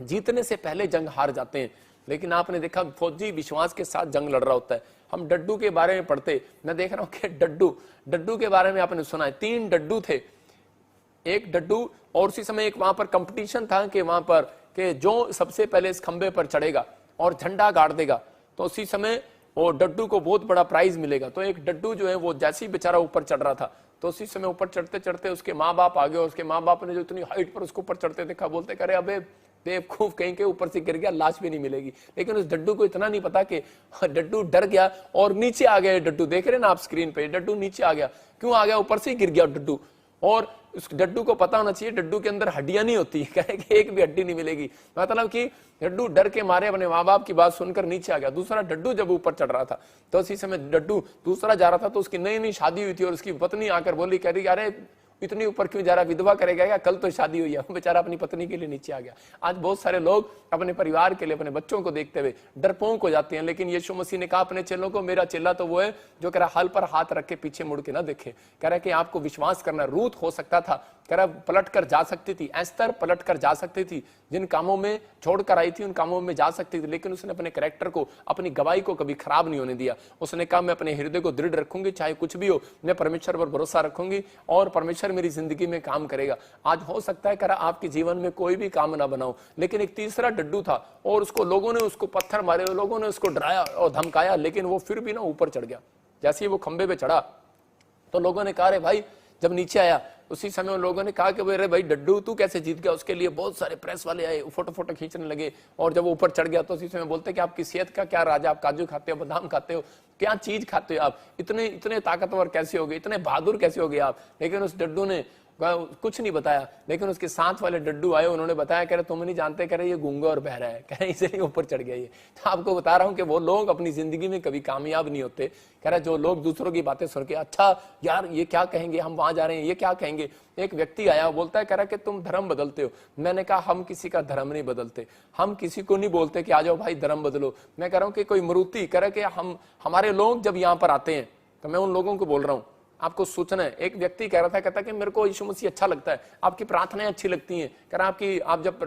जीतने से पहले जंग हार जाते हैं, लेकिन आपने देखा फौजी विश्वास के साथ जंग लड़ रहा होता है। हम डड्डू के बारे में पढ़ते, मैं देख रहा हूं कि डड्डू के बारे में आपने सुना है। 3 डड्डू थे, एक डड्डू, और उसी समय एक वहां पर कंपटीशन था कि वहां पर कि जो सबसे पहले इस खंबे पर चढ़ेगा और झंडा गाड़ देगा तो उसी समय वो डड्डू को बहुत बड़ा प्राइज मिलेगा। तो एक डड्डू जो है वो जैसे ही बेचारा ऊपर चढ़ रहा था, तो उसी समय ऊपर चढ़ते चढ़ते उसके माँ बाप आ गए और उसके माँ बाप ने जो इतनी हाइट पर उसको ऊपर चढ़ते देखा, बोलते करे अबे बेवकूफ कहीं के ऊपर से गिर गया, लाश भी नहीं मिलेगी। लेकिन उस डड्डू को इतना नहीं पता कि डड्डू डर गया और नीचे आ गया। डड्डू देख रहे ना आप स्क्रीन पे, डड्डू नीचे आ गया। क्यों आ गया? ऊपर से ही गिर गया डड्डू। और उस डड्डू को पता होना चाहिए डड्डू के अंदर हड्डियां नहीं होती, कहे कि एक भी हड्डी नहीं मिलेगी। मतलब कि डड्डू डर के मारे अपने माँ बाप की बात सुनकर नीचे आ गया। दूसरा डड्डू जब ऊपर चढ़ रहा था तो उसी समय डड्डू दूसरा जा रहा था, तो उसकी नई नई शादी हुई थी और उसकी पत्नी आकर बोली, कह रही अरे इतनी ऊपर क्यों जा रहा, विधवा करेगा क्या, कल तो शादी हुई है, बेचारा अपनी पत्नी के लिए नीचे आ गया। आज बहुत सारे लोग अपने परिवार के लिए, अपने बच्चों को देखते हुए डरपोक हो जाते हैं, लेकिन यीशु मसीह ने कहा अपने चेलों को, मेरा चेला तो वो है जो कह रहा हल पर हाथ रख के पीछे मुड़ के ना देखे। कह रहा कि आपको विश्वास करना। रूथ हो सकता था, कह रहा पलट कर जा सकती थी, एस्तर पलट कर जा सकती थी, जिन कामों में छोड़कर आई थी उन कामों में जा सकती थी, लेकिन उसने अपने कैरेक्टर को, अपनी गवाही को कभी खराब नहीं होने दिया। उसने कहा मैं अपने हृदय को दृढ़ रखूंगी, चाहे कुछ भी हो, मैं परमेश्वर पर भरोसा रखूंगी और परमेश्वर मेरी जिंदगी में काम करेगा। आज हो सकता है कह रहा आपके जीवन में कोई भी काम ना बनाओ, लेकिन एक तीसरा डड्डू था और उसको लोगों ने उसको पत्थर मारे, लोगों ने उसको डराया और धमकाया, लेकिन वो फिर भी ना ऊपर चढ़ गया। जैसे ही वो खंबे पे चढ़ा तो लोगों ने कहा रे भाई, जब नीचे आया उसी समय उन लोगों ने कहा कि अरे भाई डड्डू तू कैसे जीत गया। उसके लिए बहुत सारे प्रेस वाले आए, फोटो फोटो खींचने लगे, और जब वो ऊपर चढ़ गया तो उसी समय बोलते कि आपकी सेहत का क्या राज है, आप काजू खाते हो, बादाम खाते हो, क्या चीज खाते हो आप, इतने इतने ताकतवर कैसे हो गए, इतने बहादुर कैसे हो गए आप। लेकिन उस डड्डू ने कुछ नहीं बताया, लेकिन उसके साथ वाले डड्डू आए, उन्होंने बताया, कह रहे तुम नहीं जानते, कह रहे ये गूंगा और बहरा है, कह रहे इसलिए ऊपर चढ़ गया ये। तो आपको बता रहा हूं कि वो लोग अपनी जिंदगी में कभी कामयाब नहीं होते। कह रहा जो लोग दूसरों की बातें सुन के अच्छा यार ये क्या कहेंगे, हम वहां जा रहे हैं, ये क्या कहेंगे। एक व्यक्ति आया, बोलता है, कह रहा कि तुम धर्म बदलते हो। मैंने कहा हम किसी का धर्म नहीं बदलते, हम किसी को नहीं बोलते कि आ जाओ भाई धर्म बदलो। मैं कह रहा हूं कि कोई मरूती कह रहा कि हमारे लोग जब यहाँ पर आते हैं, तो मैं उन लोगों को बोल रहा हूं आपको सूचना है। एक व्यक्ति कह रहा था, कहता कि मेरे को यीशु मसीह अच्छा लगता है, आपकी प्रार्थनाएं अच्छी लगती हैं, कह रहा आप जब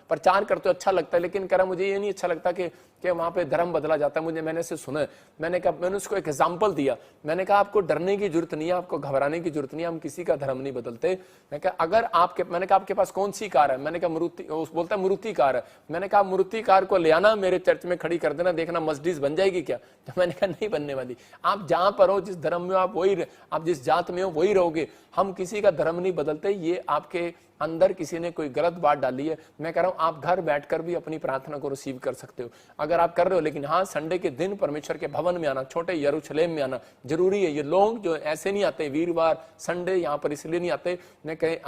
प्रचार करते हो अच्छा लगता है, लेकिन कह रहा मुझे ये नहीं अच्छा लगता कि वहां पे धर्म बदला जाता है, मैंने से सुना है। मैंने उसको एक एग्जांपल दिया, मैंने कहा आपको डरने की जरूरत नहीं है, आपको घबराने की जरूरत नहीं है, हम किसी का धर्म नहीं बदलते। मैंने कहा आपके पास कौन सी कार है, मैंने कहा मारुति। बोलता है मारुति कार है। मैंने कहा मारुति कार को ले आना, मेरे चर्च में खड़ी कर देना, देखना मर्सिडीज बन जाएगी क्या। तो मैंने कहा नहीं बनने वाली, आप जहां पर हो, जिस धर्म में आप वही, आप जिस जात में हो वही रहोगे, हम किसी का धर्म नहीं बदलते। ये आपके अंदर किसी ने कोई गलत बात डाली है। मैं कह रहा हूं आप घर बैठकर भी अपनी प्रार्थना को रिसीव कर सकते हो अगर आप कर रहे हो, लेकिन हाँ संडे के दिन परमेश्वर के भवन में आना, छोटे यरूशलेम में आना जरूरी है। ये लोग जो ऐसे नहीं आते वीरवार संडे यहाँ पर इसलिए नहीं आते, मैं कहे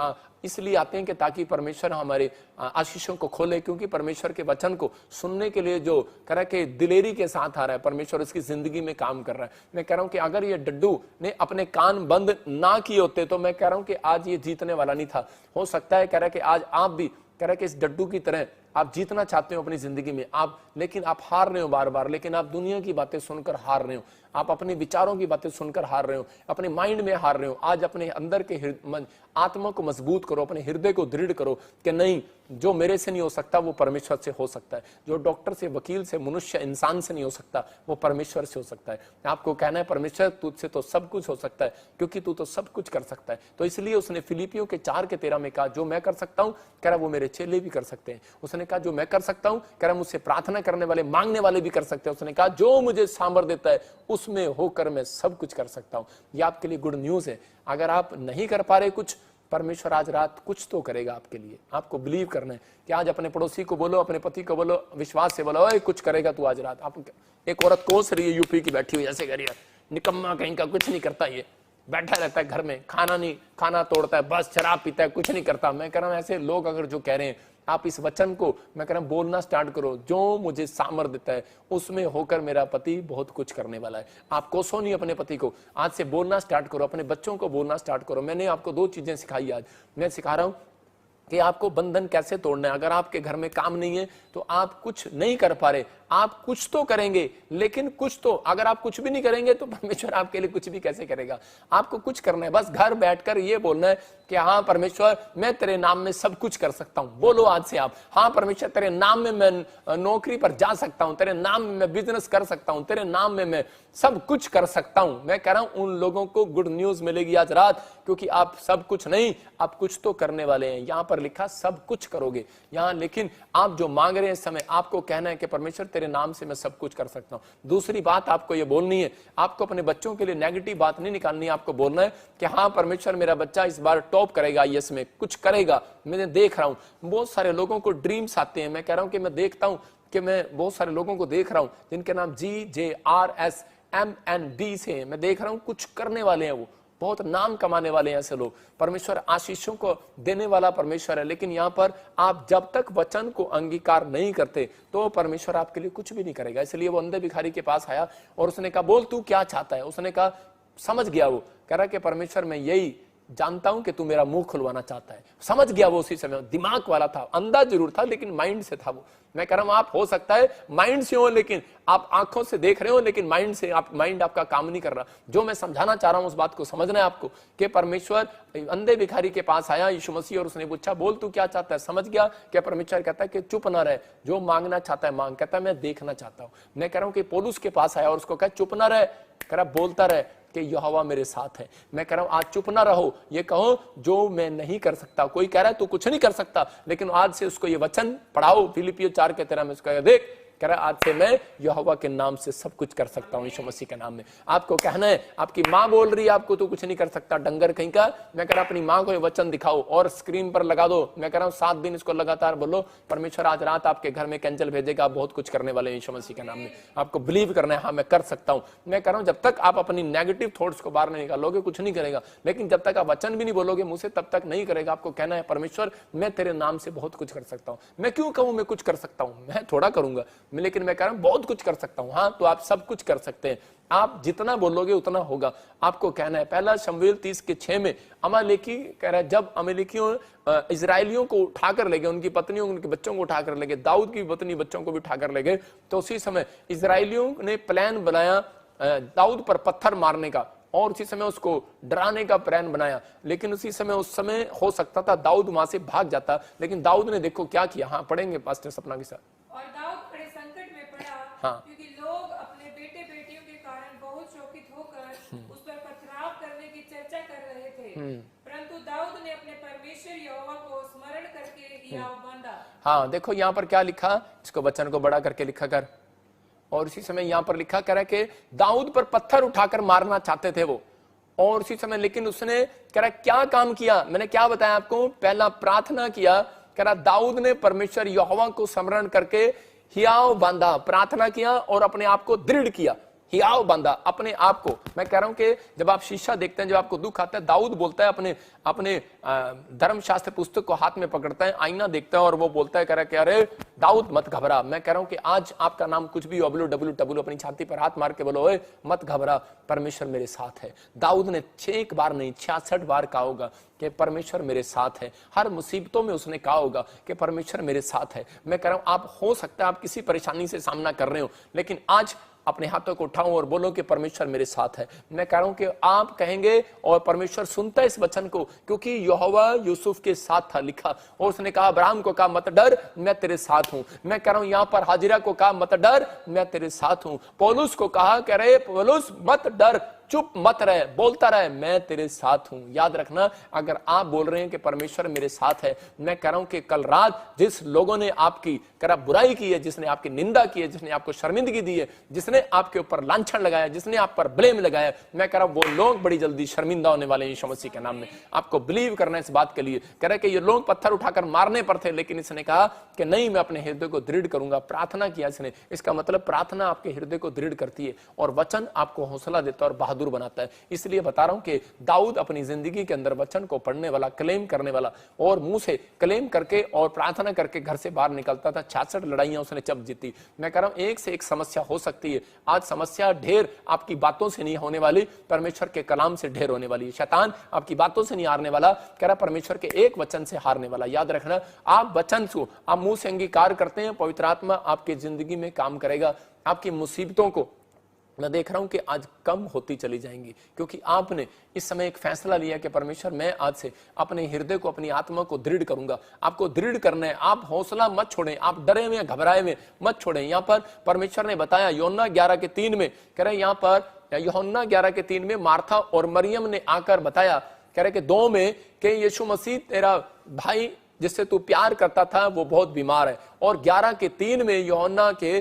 इसलिए आते हैं कि ताकि परमेश्वर हमारे आशीषों को खोले, क्योंकि परमेश्वर के वचन को सुनने के लिए जो कह रहा है कि दिलेरी के साथ आ रहा है, परमेश्वर इसकी जिंदगी में काम कर रहा है। मैं कह रहा हूं कि अगर ये डड्डू ने अपने कान बंद ना किए होते तो मैं कह रहा हूं कि आज ये जीतने वाला नहीं था। हो सकता है कह रहा है कि आज आप भी कह रहा है कि इस डड्डू की तरह आप जीतना चाहते हो अपनी जिंदगी में, लेकिन आप हार रहे हो बार बार, लेकिन आप दुनिया की बातें सुनकर हार रहे हो, आप अपने विचारों की बातें सुनकर हार रहे हो, अपने माइंड में हार रहे हो। आज अपने अंदर के आत्मा को मजबूत करो, अपने हृदय को दृढ़ करो कि नहीं, जो मेरे से नहीं हो सकता वो परमेश्वर से हो सकता है, जो डॉक्टर से, वकील से, मनुष्य इंसान से नहीं हो सकता वो परमेश्वर से हो सकता है। आपको कहना है परमेश्वर तुझसे तो सब कुछ हो सकता है, क्योंकि तू तो सब कुछ कर सकता है। तो इसलिए उसने फिलिपियों के 4:13 में कहा जो मैं कर सकता हूं, कह रहा वो मेरे चेले भी कर सकते हैं। उसने कहा जो मैं कर सकता हूं, कह रहा मुझसे प्रार्थना करने वाले, मांगने वाले भी कर सकते हैं। उसने कहा जो मुझे सामर्थ देता है उसमें होकर मैं सब कुछ कर सकता हूं। यह आपके लिए गुड न्यूज है। अगर आप नहीं कर पा रहे कुछ, परमेश्वर आज रात कुछ तो करेगा आपके लिए। आपको बिलीव करना है कि आज अपने पड़ोसी को बोलो, अपने पति को बोलो, विश्वास से बोलो ओए कुछ करेगा तू आज रात। आप एक औरत कोस रही है यूपी की, बैठी हुई ऐसे कह रही है निकम्मा कहीं का, कुछ नहीं करता, ये बैठा रहता है घर में, खाना तोड़ता है, बस शराब पीता है, कुछ नहीं करता। मैं कह रहा हूं ऐसे लोग अगर जो कह रहे हैं, आप इस वचन को मैं कह रहा हूं बोलना स्टार्ट करो, जो मुझे सामर्थ देता है उसमें होकर मेरा पति बहुत कुछ करने वाला है। आप कोसो नहीं अपने पति को, आज से बोलना स्टार्ट करो, अपने बच्चों को बोलना स्टार्ट करो। मैंने आपको 2 चीजें सिखाई आज। मैं सिखा रहा हूं कि आपको बंधन कैसे तोड़ना है। अगर आपके घर में काम नहीं है तो आप कुछ नहीं कर पा रहे, आप कुछ तो करेंगे, लेकिन कुछ तो, अगर आप कुछ भी नहीं करेंगे तो परमेश्वर आपके लिए कुछ भी कैसे करेगा। आपको कुछ करना है, बस घर बैठकर ये बोलना है कि हाँ परमेश्वर मैं तेरे नाम में सब कुछ कर सकता हूं। बोलो आज से आप, हाँ परमेश्वर तेरे नाम में मैं नौकरी पर जा सकता हूं, तेरे नाम में मैं बिजनेस कर सकता हूं, तेरे नाम में मैं सब कुछ कर सकता हूं। मैं कह रहा हूं उन लोगों को गुड न्यूज मिलेगी आज रात, क्योंकि आप सब कुछ नहीं, आप कुछ तो करने वाले हैं। यहां पर लिखा सब कुछ करोगे यहां, लेकिन आप जो मांग रहे हैं इस समय, आपको कहना है कि परमेश्वर तेरे नाम से मैं सब कुछ कर सकता हूं। दूसरी बात आपको ये बोलनी है, आपको अपने बच्चों के लिए नेगेटिव बात नहीं निकालनी है। आपको बोलना है कि हाँ परमेश्वर मेरा बच्चा इस बार टॉप करेगा, IAS में कुछ करेगा। मैं देख रहा हूं बहुत सारे लोगों को ड्रीम्स आते हैं। मैं कह रहा हूं कि मैं देखता हूं कि मैं बहुत सारे लोगों को देख रहा हूं जिनके नाम GJRSMND से हैं। मैं देख रहा हूं कुछ करने वाले हैं, वो बहुत नाम कमाने वाले हैं ऐसे लोग। परमेश्वर आशीषों को देने वाला परमेश्वर है, लेकिन यहाँ पर आप जब तक वचन को अंगीकार नहीं करते तो परमेश्वर आपके लिए कुछ भी नहीं करेगा। इसलिए वो अंधे भिखारी के पास आया और उसने कहा बोल तू क्या चाहता है। उसने कहा, समझ गया वो, कह रहा कि परमेश्वर मैं यही जानता हूं कि तू मेरा मुंह खुलवाना चाहता है। समझ गया वो उसी समय, दिमाग वाला था, अंधा जरूर था लेकिन माइंड से था वो। मैं कह रहा हूं आप हो सकता है माइंड से हो, लेकिन आप आंखों से देख रहे हो लेकिन माइंड आपका काम नहीं कर रहा। जो मैं समझाना चाह रहा हूं उस बात को समझना है आपको कि परमेश्वर अंधे भिखारी के पास आया यीशु मसीह और उसने पूछा बोल तू क्या चाहता है। समझ गया कि परमेश्वर कहता है कि चुप ना रहे, जो मांगना चाहता है मांग। कहता है मैं देखना चाहता हूं। मैं कह रहा हूं कि पौलुस के पास आया और उसको कहा चुप ना रहे, कह रहा बोलता रहे कि यहोवा मेरे साथ है। मैं कह रहा हूं आज चुप ना रहो, ये कहो जो मैं नहीं कर सकता। कोई कह रहा है तू कुछ नहीं कर सकता, लेकिन आज से उसको ये वचन पढ़ाओ। फिलिपियो 4 के 13 में उसका देख, कह रहा आज से मैं यहोवा के नाम से सब कुछ कर सकता हूं, यीशु मसीह के नाम में। आपको कहना है, आपकी मां बोल रही है आपको तू कुछ नहीं कर सकता, डंगर कहीं का। मैं कह रहा अपनी मां को ये वचन दिखाओ और स्क्रीन पर लगा दो। मैं कह रहा हूं 7 दिन इसको लगातार बोलो, परमेश्वर आज रात आपके घर में एंजल भेजेगा, आप बहुत कुछ करने वाले हैं यीशु मसीह के नाम में। आपको बिलीव करना है, हाँ मैं कर सकता हूं। मैं कह रहा हूं जब तक आप अपनी नेगेटिव थॉट्स को बाहर नहीं निकालोगे कुछ नहीं करेगा, लेकिन जब तक आप वचन भी नहीं बोलोगे मुंह से तब तक नहीं करेगा। आपको कहना है परमेश्वर मैं तेरे नाम से बहुत कुछ कर सकता हूं। मैं क्यों कहूं मैं कुछ कर सकता हूं, मैं थोड़ा करूंगा, लेकिन मैं कह रहा हूं बहुत कुछ कर सकता हूं। हाँ तो आप सब कुछ कर सकते हैं, आप जितना बोलोगे उतना होगा। आपको कहना है पहला शमूएल 30 के 6 में अमालेकी कह रहा है जब अमालेकियों इजराइलियों को उठाकर ले गए, उनकी पत्नियों उनके बच्चों को उठाकर ले गए, दाऊद की पत्नी बच्चों को भी उठाकर ले गए, तो उसी समय इजराइलियों ने प्लान बनाया दाऊद पर पत्थर मारने का और उसी समय उसको डराने का प्लान बनाया। लेकिन उसी समय उस समय हो सकता था दाऊद वहां से भाग जाता, लेकिन दाऊद ने देखो क्या किया। हाँ पढ़ेंगे पास्टर सपना के साथ। और दाऊद बड़े संकट में पड़ा, हाँ। क्योंकि लोग अपने बेटे बेटियों के कारण बहुत शोकित होकर उस पर पथराव करने की चर्चा कर रहे थे। परंतु दाऊद ने अपने परमेश्वर यहोवा को स्मरण करके हियाव बांधा। हाँ देखो यहाँ पर क्या लिखा, इसको वचन को बड़ा करके लिखा कर। और उसी समय यहाँ पर लिखा कह रहा कि दाऊद पर पत्थर उठाकर मारना चाहते थे वो, और उसी समय लेकिन उसने कह रहा क्या काम किया, मैंने क्या बताया आपको, पहला प्रार्थना किया। कह रहा दाऊद ने परमेश्वर यहोवा को स्मरण करके हियाव बांधा, प्रार्थना किया और अपने आप को दृढ़ किया, हियाव बांधा अपने आप को। मैं कह रहा हूं कि जब आप शीशा देखते हैं, जब आपको दुख आता है, दाऊद बोलता है अपने धर्मशास्त्र पुस्तक को हाथ में पकड़ता है, आईना देखता है और वो बोलता है कह रहा कि अरे दाऊद मत घबरा। मैं कह रहा हूं कि आज आपका नाम कुछ भी WWW अपनी छाती पर हाथ मार के बोलो ओए मत घबरा, परमेश्वर मेरे साथ है। दाऊद ने 6 बार नहीं 66 बार कहा होगा कि परमेश्वर मेरे साथ है। हर मुसीबतों में उसने कहा होगा कि परमेश्वर मेरे साथ है। मैं कह रहा हूं आप हो सकता है आप किसी परेशानी से सामना कर रहे हो, लेकिन आज अपने हाथों को उठाओ और बोलो कि परमेश्वर मेरे साथ है। मैं कह रहा हूं कि आप कहेंगे और परमेश्वर सुनता है इस वचन को, क्योंकि यहोवा यूसुफ के साथ था लिखा, और उसने कहा अब्राहम को कहा मत डर मैं तेरे साथ हूं। मैं कह रहा हूं यहां पर हाजिरा को कहा मत डर मैं तेरे साथ हूं। पौलुस को कहा कह रहे पौलुस मत डर, चुप मत रहे, बोलता रहे मैं तेरे साथ हूं। याद रखना अगर आप बोल रहे हैं कि परमेश्वर मेरे साथ है, मैं कह रहा हूं कि कल रात जिस लोगों ने आपकी बुराई की है, जिसने आपकी निंदा की है, जिसने आपको शर्मिंदगी दी है, जिसने आपके ऊपर लांछन लगाया, जिसने आप पर ब्लेम लगाया, मैं कह रहा हूं वो लोग बड़ी जल्दी शर्मिंदा होने वाले हैं यीशु मसीह के नाम में। आपको बिलीव करना है इस बात के लिए। कह रहे कि ये लोग पत्थर उठाकर मारने पर थे, लेकिन इसने कहा कि नहीं मैं अपने हृदय को दृढ़ करूंगा। प्रार्थना किया इसने। इसका मतलब प्रार्थना आपके हृदय को दृढ़ करती है और वचन आपको हौसला देता है और बहादुर बनाता है। इसलिए बता रहा हूं कि दाऊद अपनी जिंदगी के अंदर वचन को पढ़ने वाला, क्लेम करने वाला और मुंह से क्लेम करके और प्रार्थना करके घर से बाहर निकलता था। 66 लड़ाइयां उसने जब जीती। मैं कह रहा हूं एक से एक समस्या हो सकती है। आज समस्या ढेर आपकी बातों से नहीं होने वाली, परमेश्वर के कलाम से ढेर होने वाली है। शैतान आपकी बातों से नहीं हारने वाला, कह रहा परमेश्वर के एक वचन से हारने वाला। याद रखना आप वचन को आप मुंह से अंगीकार करते हैं, पवित्र आत्मा आपकी जिंदगी में काम करेगा। आपकी मुसीबतों को मैं देख रहा हूं कि आज कम होती चली जाएंगी, क्योंकि आपने इस समय एक फैसला लिया कि परमेश्वर मैं आज से अपने हृदय को, अपनी आत्मा को दृढ़ करूंगा। आपको दृढ़ करना है। आप हौसला मत छोड़ें, आप डरे हुए घबराए हुए मत छोड़ें। यहां पर परमेश्वर ने बताया यूहन्ना 11:3 में, कह रहे यहां पर यूहन्ना 11:3 में मार्था और मरियम ने आकर बताया, कह रहे कि 2 में कि यीशु मसीह तेरा भाई जिससे तू प्यार करता था वो बहुत बीमार है। और 11:3 में यूहन्ना के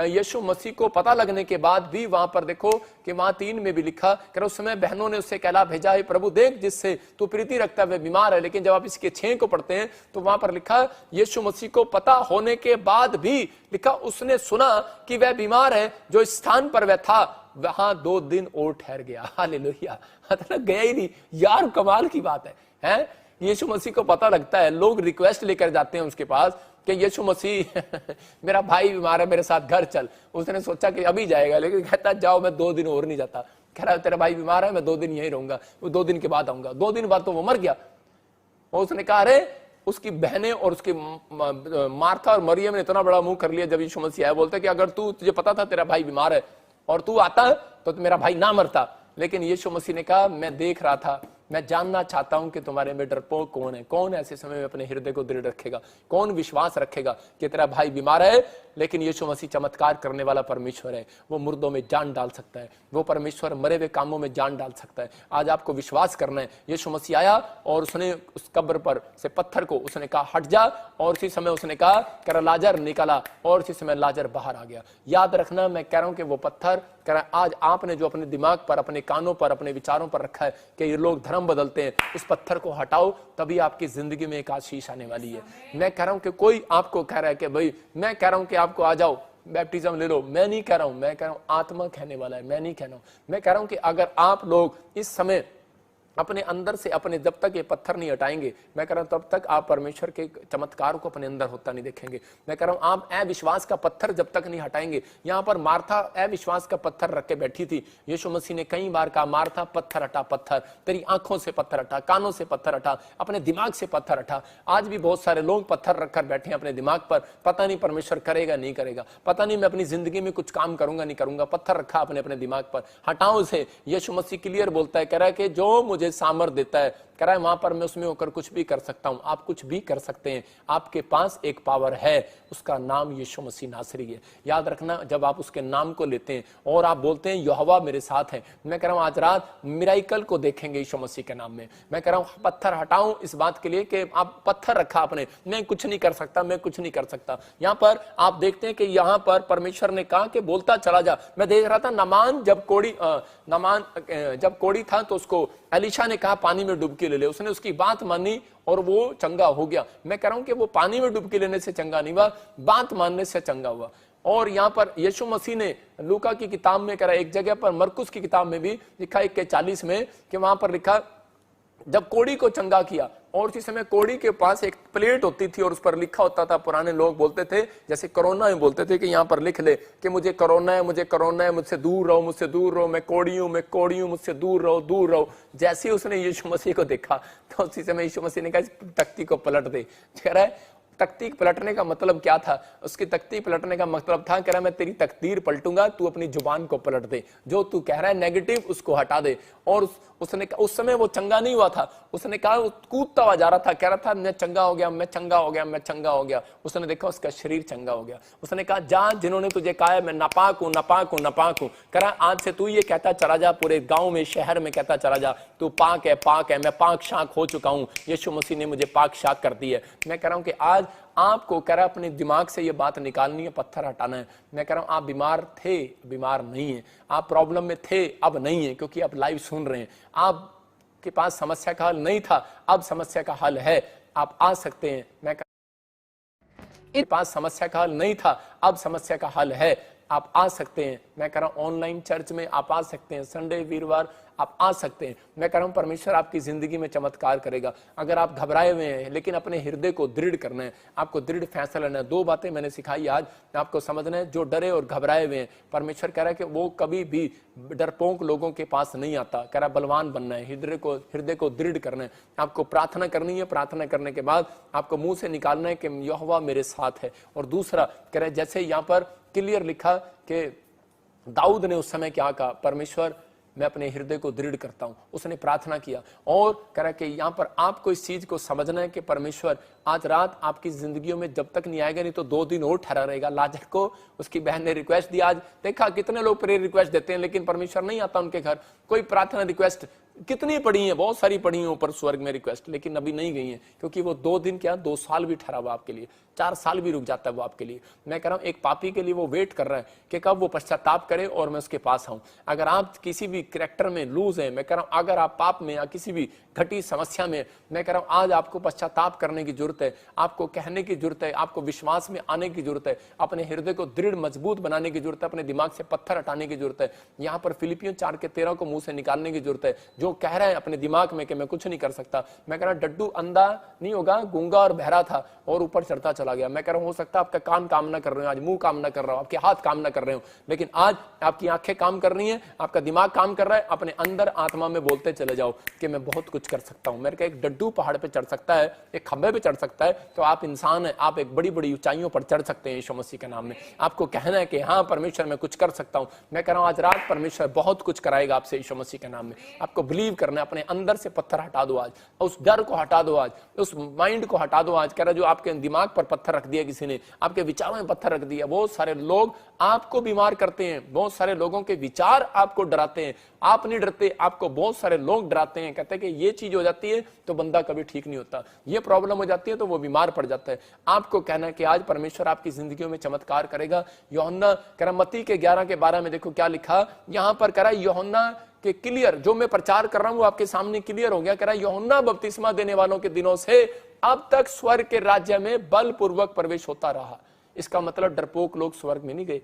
यीशु मसीह को पता लगने के बाद भी वहां पर देखो कि वहां 3 में भी लिखा कि उस समय बहनों ने उससे कहला भेजा है प्रभु देख जिससे तू प्रीति रखता है वह बीमार है। लेकिन जब आप इसके 6 को पढ़ते हैं तो वहां पर लिखा यीशु मसीह को पता होने के बाद भी लिखा उसने सुना कि वह बीमार है, जो स्थान पर वह था वहां 2 दिन और ठहर गया। हालेलुया, मतलब गया ही नहीं। यार कमाल की बात है? यीशु मसीह को पता लगता है, लोग रिक्वेस्ट लेकर जाते हैं उसके पास कि यीशु मसीह मेरा भाई बीमार है मेरे साथ घर चल। उसने सोचा कि अभी जाएगा, लेकिन कहता जाओ मैं 2 दिन और नहीं जाता। कह रहा है तेरा भाई बीमार है, मैं 2 दिन यहीं रहूंगा, वो 2 दिन के बाद आऊंगा। 2 दिन बाद तो वो मर गया। और उसने कहा अरे उसकी बहनें और उसकी मार्था और मरियम ने इतना बड़ा मुंह कर लिया जब यीशु मसीह आया। बोलते कि अगर तुझे पता था तेरा भाई बीमार है और तू आता तो मेरा भाई ना मरता। लेकिन यीशु मसीह ने कहा मैं देख रहा था, मैं जानना चाहता हूं कि तुम्हारे में डरपोक कौन है, कौन ऐसे समय में अपने हृदय को दृढ़ रखेगा, कौन विश्वास रखेगा कि तेरा भाई बीमार है लेकिन यीशु मसीह चमत्कार करने वाला परमेश्वर है। वो मुर्दों में जान डाल सकता है, वो परमेश्वर मरे हुए कामों में जान डाल सकता है। आज आपको विश्वास करना है। यीशु मसीह आया और उसने उस कब्र पर से पत्थर को उसने कहा हट जा, और उसी समय उसने कहा कर लाजर निकला, और उसी समय लाजर बाहर आ गया। याद रखना, मैं कह रहा हूं कि वो पत्थर आज आपने जो अपने दिमाग पर, अपने कानों पर, अपने विचारों पर रखा है कि ये लोग धर्म बदलते हैं, उस पत्थर को हटाओ, तभी आपकी जिंदगी में एक आशीष आने वाली है। मैं कह रहा हूं कि कोई आपको कह रहा है कि भाई मैं कह रहा हूं कि आपको आ जाओ बैप्टिज्म ले लो, मैं नहीं कह रहा हूं। मैं कह रहा हूं आत्मा कहने वाला है, मैं नहीं कह रहा हूं। मैं कह रहा हूं कि अगर आप लोग इस समय अपने अंदर से अपने जब तक ये पत्थर नहीं हटाएंगे, मैं कह रहा हूं तब तक आप परमेश्वर के चमत्कार को अपने अंदर होता नहीं देखेंगे। मैं कह रहा हूं आप अविश्वास का पत्थर जब तक नहीं हटाएंगे। यहां पर मार्था अविश्वास का पत्थर रख के बैठी थी। यीशु मसीह ने कई बार कहा मार्था पत्थर हटा, पत्थर तेरी आंखों से पत्थर हटा, कानों से पत्थर हटा, अपने दिमाग से पत्थर हटा। आज भी बहुत सारे लोग पत्थर रखकर बैठे हैं अपने दिमाग पर, पता नहीं परमेश्वर करेगा नहीं करेगा, पता नहीं मैं अपनी जिंदगी में कुछ काम करूंगा नहीं करूंगा। पत्थर रखा अपने अपने दिमाग पर, हटाओ उसे। यीशु मसीह क्लियर बोलता है, कह रहा है कि जो मुझे सामर्थ देता है, कह रहा है वहां पर मैं उसमें होकर कुछ भी कर सकता हूं। आप कुछ भी कर सकते हैं, आपके पास एक पावर है, उसका नाम यीशु मसीह नासरी है। याद रखना, जब आप उसके नाम को लेते हैं और आप बोलते हैं यहोवा मेरे साथ है, मैं कह रहा हूं आज रात मिराइकल को देखेंगे यीशु मसीह के नाम में। मैं कह रहा हूं पत्थर हटाऊं इस बात के लिए कि आप पत्थर रखा आपने, मैं कुछ नहीं कर सकता, मैं कुछ नहीं कर सकता। यहां पर आप देखते हैं कि यहां पर परमेश्वर ने कहा कि बोलता चला जा। मैं देख रहा था नमान जब कोड़ी था तो उसको एलिशा ने कहा पानी में डुबकी ले ले, उसने उसकी बात मानी और वो चंगा हो गया। मैं कह रहा हूं कि वो पानी में डुबकी लेने से चंगा नहीं हुआ, बात मानने से चंगा हुआ। और यहां पर यीशु मसीह ने लूका की किताब में करा, एक जगह पर मरकुस की किताब में भी लिखा 1:40 में कि वहां पर लिखा जब कोड़ी को चंगा किया, और उसी समय कोड़ी के पास एक प्लेट होती थी और उस पर लिखा होता था, पुराने लोग बोलते थे जैसे कोरोना में बोलते थे कि यहाँ पर लिख ले कि मुझे कोरोना है, मुझे कोरोना है, मुझसे दूर रहो, मुझसे दूर रहो, मैं कोड़ी हूं, मुझसे दूर रहो, दूर रहो। जैसे ही उसने यीशु मसीह को देखा तो उसी समय यीशु मसीह ने कहा इस तख्ती को पलट दे। कह रहा है तख्ती पलटने का मतलब क्या था? उसकी तख्ती पलटने का मतलब था, कह रहा मैं तेरी तकदीर पलटूंगा, तू अपनी जुबान को पलट दे, जो तू कह रहा है नेगेटिव उसको हटा दे। और उसने उस समय वो चंगा नहीं हुआ था, उसने कहा कूदता हुआ जा रहा था, कह रहा था मैं चंगा हो गया, मैं चंगा हो गया, मैं चंगा हो गया। उसने देखा उसका शरीर चंगा हो गया। उसने कहा जा, जिन्होंने तुझे कहा है मैं नापाक हूं, नापाक हूं, नापाक हूं, कह रहा आज से तू ये कहता चला जा, पूरे गांव में शहर में कहता चला जा तू पाक है, पाक है, मैं पाक शाक हो चुका हूं, यीशु मसीह ने मुझे पाक शाक कर दी है। मैं कह रहा हूं कि आज आपको कह रहा अपने दिमाग से ये बात निकालनी है, पत्थर हटाना है। मैं कह रहा हूं आप बीमार थे, बीमार नहीं है, आप प्रॉब्लम में थे, अब नहीं है, क्योंकि आप लाइव सुन रहे हैं। आपके पास समस्या का हल नहीं था, अब समस्या का हल है, आप आ सकते हैं। मैं इनके पास समस्या का हल नहीं था, अब समस्या का हल है, आप आ सकते हैं। मैं कह रहा हूं ऑनलाइन चर्च में आप आ सकते हैं, संडे वीरवार आप आ सकते हैं। मैं कह रहा हूं परमेश्वर आपकी जिंदगी में चमत्कार करेगा। अगर आप घबराए हुए हैं लेकिन अपने हृदय को दृढ़ करना है, आपको दृढ़ फैसला लेना है। 2 बातें मैंने सिखाई आज, आपको समझना है। जो डरे और घबराए हुए हैं, परमेश्वर कह रहा है कि वो कभी भी डरपोक लोगों के पास नहीं आता। कह रहा बलवान बनना है, हृदय को दृढ़ करना है, आपको प्रार्थना करनी है। प्रार्थना करने के बाद आपको मुंह से निकालना है कि यहोवा मेरे साथ है। और दूसरा कह रहा है, जैसे यहाँ पर क्लियर लिखा कि दाऊद ने उस समय क्या कहा, परमेश्वर मैं अपने हृदय को दृढ़ करता हूं, उसने प्रार्थना किया। और कह रहा कि यहां पर आपको इस चीज को समझना है कि परमेश्वर आज रात आपकी जिंदगियों में जब तक नहीं आएगा, नहीं तो 2 दिन और ठहरा रहेगा। लाजर को उसकी बहन ने रिक्वेस्ट दिया। आज देखा कितने लोग प्रेयर रिक्वेस्ट देते हैं लेकिन परमेश्वर नहीं आता उनके घर। कोई प्रार्थना रिक्वेस्ट कितनी पड़ी है, बहुत सारी पड़ी है ऊपर स्वर्ग में रिक्वेस्ट, लेकिन अभी नहीं गई है, क्योंकि वो 2 दिन क्या 2 साल भी ठहरा हुआ आपके लिए, 4 साल भी रुक जाता है वो आपके लिए। मैं कह रहा हूं एक पापी के लिए वो वेट कर रहा है कि कब वो पश्चाताप करे और मैं उसके पास आऊं। अगर आप किसी भी कैरेक्टर में लूज है, मैं कह रहा हूं अगर आप पाप में या किसी भी घटी समस्या में, मैं कह रहा हूं आज आपको पश्चाताप करने की जरूरत है, आपको कहने की जरूरत है, आपको विश्वास में आने की जरूरत है, अपने हृदय को दृढ़ मजबूत बनाने की जरूरत है, अपने दिमाग से पत्थर हटाने की जरूरत है। यहां पर फिलिपियों 4:13 को मुंह से निकालने की जरूरत है। जो जो कह रहे हैं अपने दिमाग में कि मैं कुछ नहीं कर सकता, मैं कह रहा डड्डू अंधा नहीं होगा, गूंगा और बहरा था और ऊपर चढ़ता चला गया। मैं कह रहा हूं हो सकता है आपका कान काम ना कर रहे हो, आज मुंह काम ना कर रहा हो, आपके हाथ काम ना कर रहे हो, लेकिन आज आपकी आंखें काम कर रही हैं, आपका दिमाग काम कर रहा है। अपने अंदर आत्मा में बोलते चले जाओ कि मैं बहुत कुछ कर सकता हूं। मेरे का एक डड्डू पहाड़ पे चढ़ सकता है, एक खंबे पे चढ़ सकता है, तो आप इंसान है, आप एक बड़ी बड़ी ऊंचाइयों पर चढ़ सकते हैं यीशु मसीह के नाम में। आपको कहना है कि हाँ परमेश्वर मैं कुछ कर सकता हूं। मैं कह रहा हूं आज रात परमेश्वर बहुत कुछ कराएगा आपसे यीशु मसीह के नाम में। आपको बिलीव करना है, अपने अंदर से पत्थर हटा दो आज, उस डर को हटा दो आज, उस माइंड को हटा दो आज। कह रहा जो आपके दिमाग पर पत्थर रख दिया किसी ने, आपके विचारों में पत्थर रख दिया। बहुत सारे लोग आपको बीमार करते हैं, बहुत सारे लोगों के विचार आपको डराते हैं, आप नहीं डरते, आपको बहुत सारे लोग डराते हैं, कहते हैं कि ये चीज हो जाती है तो बंदा कभी ठीक नहीं होता, ये प्रॉब्लम हो जाती है तो वो बीमार पड़ जाता है। आपको कहना है कि आज परमेश्वर आपकी जिंदगियों में चमत्कार करेगा। यूहन्ना कह रहा मत्ती के 11 के 12 में देखो क्या लिखा यहां पर, कह रहा यूहन्ना के क्लियर जो मैं प्रचार कर रहा हूं वो आपके सामने क्लियर हो गया। कह रहा यूहन्ना बपतिस्मा देने वालों के दिनों से अब तक स्वर्ग के राज्य में बलपूर्वक प्रवेश होता रहा। इसका मतलब डरपोक लोग स्वर्ग में नहीं गए,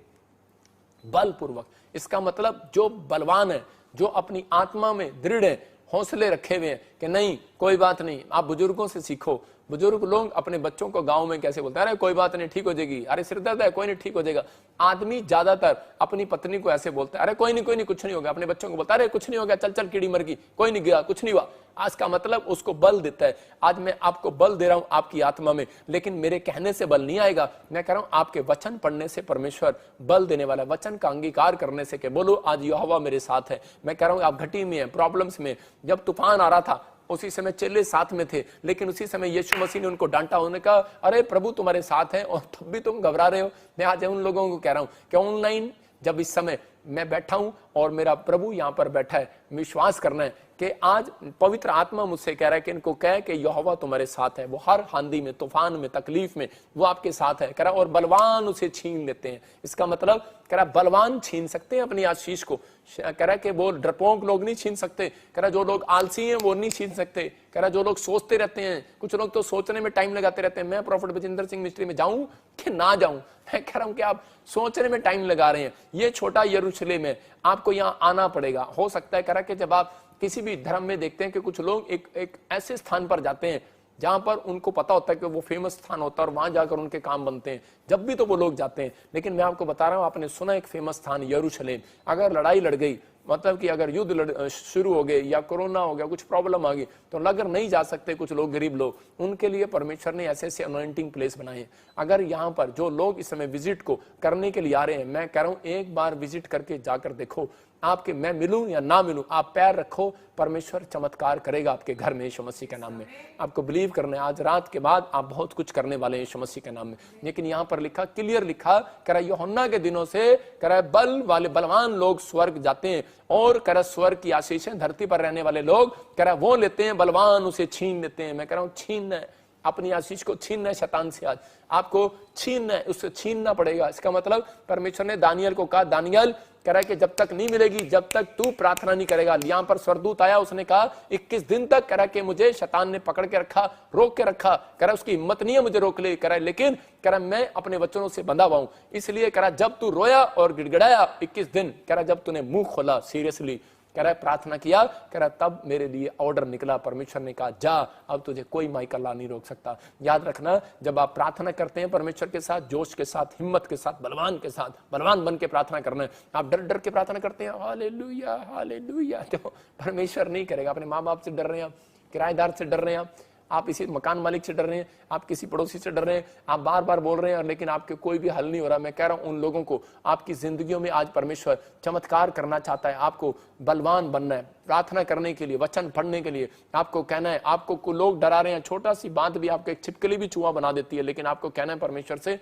बलपूर्वक। इसका मतलब जो बलवान है, जो अपनी आत्मा में दृढ़ है, हौसले रखे हुए हैं कि नहीं कोई बात नहीं। आप बुजुर्गों से सीखो, बुजुर्ग लोग अपने बच्चों को गांव में कैसे बोलते हैं, अरे कोई बात नहीं ठीक हो जाएगी, अरे सिर दर्द है कोई नहीं ठीक हो जाएगा। आदमी ज्यादातर अपनी पत्नी को ऐसे बोलता है, अरे कोई नहीं कुछ नहीं होगा। अपने बच्चों को बोलता है अरे कुछ नहीं होगा, चल चल कीड़ी मर गई, कोई नहीं गया, कुछ नहीं हुआ। आज का मतलब उसको बल देता है। आज मैं आपको बल दे रहा हूं आपकी आत्मा में, लेकिन मेरे कहने से बल नहीं आएगा। मैं कह रहा हूं आपके वचन पढ़ने से परमेश्वर बल देने वाला है, वचन का अंगीकार करने से। बोलो आज यहोवा मेरे साथ है। मैं कह रहा हूं आप घटी में है, प्रॉब्लम्स में, जब तूफान आ रहा था उसी समय चेले साथ में थे, लेकिन उसी समय यीशु मसीह ने उनको डांटा, उन्होंने कहा अरे प्रभु तुम्हारे साथ है और तब भी तुम घबरा रहे हो। मैं आज उन लोगों को कह रहा हूं कि ऑनलाइन जब इस समय मैं बैठा हूं और मेरा प्रभु यहां पर बैठा है, विश्वास करना है कि आज पवित्र आत्मा मुझसे कह रहा है कि इनको कह कि यहोवा तुम्हारे साथ है। वो हर आंधी में, तूफान में, तकलीफ में वो आपके साथ है। कह रहा और बलवान उसे छीन लेते हैं। इसका मतलब कह रहा बलवान छीन सकते हैं अपनी आशीष को। कह रहा कि वो डरपोक लोग नहीं छीन सकते। कह रहा जो लोग आलसी हैं वो नहीं छीन सकते। कह रहा जो लोग सोचते रहते हैं, कुछ लोग तो सोचने में टाइम लगाते रहते हैं, मैं प्रॉफिट बजिंदर सिंह मिस्ट्री में जाऊं कि ना जाऊं। मैं कह रहा हूं कि आप सोचने में टाइम लगा रहे हैं। ये छोटा यरूशलेम है, आपको यहाँ आना पड़ेगा। हो सकता है कह रहा कि जब आप किसी भी धर्म में देखते हैं कि कुछ लोग एक ऐसे स्थान पर जाते हैं जहां पर उनको पता होता है कि वो फेमस स्थान होता है और वहां जाकर उनके काम बनते हैं, जब भी तो वो लोग जाते हैं। लेकिन मैं आपको बता रहा हूं, आपने सुना एक फेमस स्थान यरूशलेम, अगर लड़ाई लड़ गई, मतलब कि अगर युद्ध शुरू हो गए या कोरोना हो गया, कुछ प्रॉब्लम आ गई, तो अगर नहीं जा सकते कुछ लोग, गरीब लोग, उनके लिए परमेश्वर ने ऐसे ऐसे अनॉइंटिंग प्लेस बनाए हैं। अगर यहाँ पर जो लोग इस समय विजिट को करने के लिए आ रहे हैं, मैं कह रहा हूँ एक बार विजिट करके जाकर देखो। आपके मैं मिलूं या ना मिलूं, आप पैर रखो, परमेश्वर चमत्कार करेगा आपके घर में यीशु मसीह के नाम में। आपको बिलीव करना है, आज रात के बाद आप बहुत कुछ करने वाले हैं यीशु मसीह के नाम में। लेकिन यहाँ पर लिखा, क्लियर लिखा, कह रहा यूहन्ना के दिनों से कह रहा बल वाले बलवान लोग स्वर्ग जाते हैं और कह रहा स्वर्ग की आशीषें धरती पर रहने वाले लोग कह रहा वो लेते हैं, बलवान उसे छीन लेते हैं। मैं कह रहा हूँ छीनना है, अपनी आशीष को छीनना है शैतान से। आज आपको छीनना है, उससे छीनना पड़ेगा। इसका मतलब परमेश्वर ने दानियल को कहा, दानियल कह रहा है कि जब तक नहीं मिलेगी, जब तक तू प्रार्थना नहीं करेगा। यहाँ पर स्वर्गदूत आया, उसने कहा 21 दिन तक कह रहा कि मुझे शैतान ने पकड़ के रखा, रोक के रखा। कह रहा उसकी हिम्मत नहीं है मुझे रोक ले, कह रहा लेकिन कह रहा मैं अपने वचनों से बंधा हुआ हूं। इसलिए कह रहा जब तू रोया और गिड़गिड़ाया 21 दिन, कह रहा जब तूने मुंह खोला सीरियसली, कह रहा प्रार्थना किया, कह रहा तब मेरे लिए ऑर्डर निकला। परमेश्वर ने कहा जा, अब तुझे कोई माइकल ला नहीं रोक सकता। याद रखना, जब आप प्रार्थना करते हैं परमेश्वर के साथ, जोश के साथ, हिम्मत के साथ, बलवान के साथ, बलवान बन के प्रार्थना करना है। आप डर डर के प्रार्थना करते हैं, हालेलुया हालेलुया, तो परमेश्वर नहीं करेगा। अपने माँ बाप से डर रहे हैं आप, किराएदार से डर रहे हैं आप इसी मकान मालिक से डर रहे हैं, आप किसी पड़ोसी से डर रहे हैं, आप बार बार बोल रहे हैं लेकिन आपके कोई भी हल नहीं हो रहा। मैं कह रहा हूं उन लोगों को आपकी जिंदगियों में आज परमेश्वर चमत्कार करना चाहता है। आपको बलवान बनना है, प्रार्थना करने के लिए, वचन पढ़ने के लिए। आपको कहना है, आपको लोग डरा रहे हैं, छोटा सी बात भी आपको एक छिपकली भी चूहा बना देती है, लेकिन आपको कहना है परमेश्वर से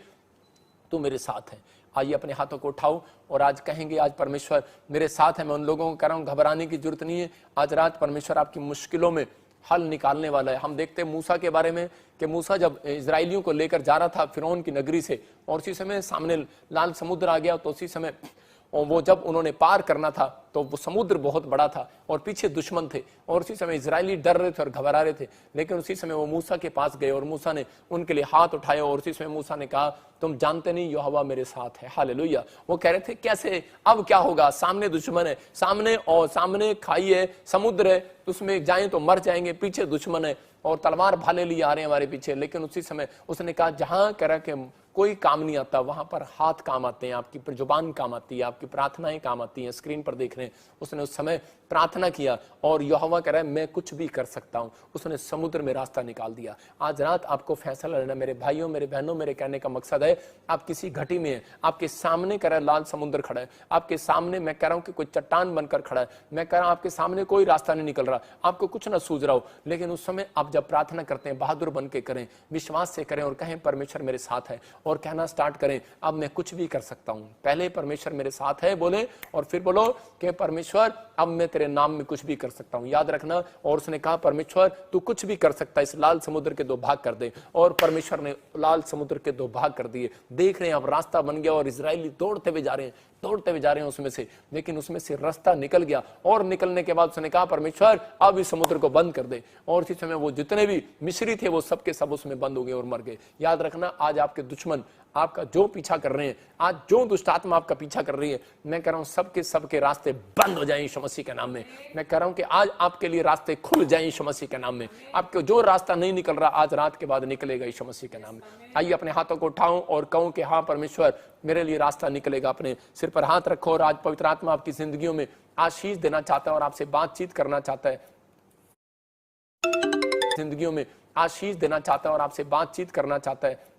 तू मेरे साथ है। आइए अपने हाथों को उठाओ और आज कहेंगे, आज परमेश्वर मेरे साथ है। मैं उन लोगों को कह रहा हूं घबराने की जरूरत नहीं है। आज रात परमेश्वर आपकी मुश्किलों में हल निकालने वाला है। हम देखते हैं मूसा के बारे में कि मूसा जब इजराइलियों को लेकर जा रहा था फिरौन की नगरी से, और उसी समय सामने लाल समुद्र आ गया, तो उसी समय और वो जब उन्होंने पार करना था तो वो समुद्र बहुत बड़ा था और पीछे दुश्मन थे और उसी समय इजरायली डर रहे थे और घबरा रहे थे। लेकिन उसी समय वो मूसा के पास गए और मूसा ने उनके लिए हाथ उठाया और उसी समय मूसा ने कहा, तुम जानते नहीं यहोवा मेरे साथ है। हालेलुया। वो कह रहे थे कैसे, अब क्या होगा, सामने दुश्मन है, सामने खाई है, समुद्र है, उसमें जाएं तो मर जाएंगे, पीछे दुश्मन है और तलवार भाले लिए आ रहे हैं हमारे पीछे। लेकिन उसी समय उसने कहा, जहां कह रहा कि कोई काम नहीं आता वहां पर हाथ काम आते हैं, आपकी जुबान काम आती है, आपकी प्रार्थनाएं काम आती हैं। स्क्रीन पर देख रहे हैं, उसने उस समय प्रार्थना किया और यहोवा कह रहा है मैं कुछ भी कर सकता हूं। उसने समुद्र में रास्ता निकाल दिया। आज रात आपको फैसला लेना मेरे भाइयों, मेरे बहनों। मेरे कहने का मकसद है, आप किसी घटी में हैं, आपके सामने कह रहा है लाल समुद्र खड़ा है, आपके सामने मैं कह रहा हूं कि कोई चट्टान बनकर खड़ा है, मैं कह रहा हूं आपके सामने कोई रास्ता नहीं निकल रहा, आपको कुछ ना सूझ रहा हो। लेकिन उस समय आप जब प्रार्थना करते हैं, बहादुर बन के करें, विश्वास से करें और कहें परमेश्वर मेरे साथ है, और कहना स्टार्ट करें, अब मैं कुछ भी कर सकता हूं। पहले परमेश्वर मेरे साथ है बोले और फिर बोलो कि परमेश्वर अब मैं तेरे नाम में कुछ भी कर सकता हूं। याद रखना। और उसने कहा, परमेश्वर तू कुछ भी कर सकता है, इस लाल समुद्र के 2 भाग कर दे। और परमेश्वर ने लाल समुद्र के 2 भाग कर दिए। देख रहे हैं अब रास्ता बन गया और इजरायली दौड़ते हुए जा रहे हैं उसमें से, लेकिन उसमें से रास्ता निकल गया। और निकलने के बाद उसने कहा, परमेश्वर अब इस समुद्र को बंद कर दे। और इसी समय वो जितने भी मिस्री थे वो सबके सब उसमें बंद हो गए और मर गए। याद रखना, आज आपके दुश्मन आपका जो पीछा कर रहे हैं, आज जो दुष्ट आत्मा आपका पीछा कर रही है, मैं कह रहा हूं सबके रास्ते बंद हो जाएं यीशु मसीह के नाम में। मैं कह रहा हूं कि आज आपके लिए रास्ते खुल जाएं यीशु मसीह के नाम में। आपको जो रास्ता नहीं निकल रहा, आज रात के बाद निकलेगा यीशु मसीह के नाम में। आइए अपने हाथों को उठाऊं और कहूं कि हाँ परमेश्वर मेरे लिए रास्ता निकलेगा। अपने सिर पर हाथ रखो और आज पवित्र आत्मा आपकी जिंदगियों में आशीष देना चाहता है और आपसे बातचीत करना चाहता है, जिंदगियों में आशीष देना चाहता है और आपसे बातचीत करना चाहता है।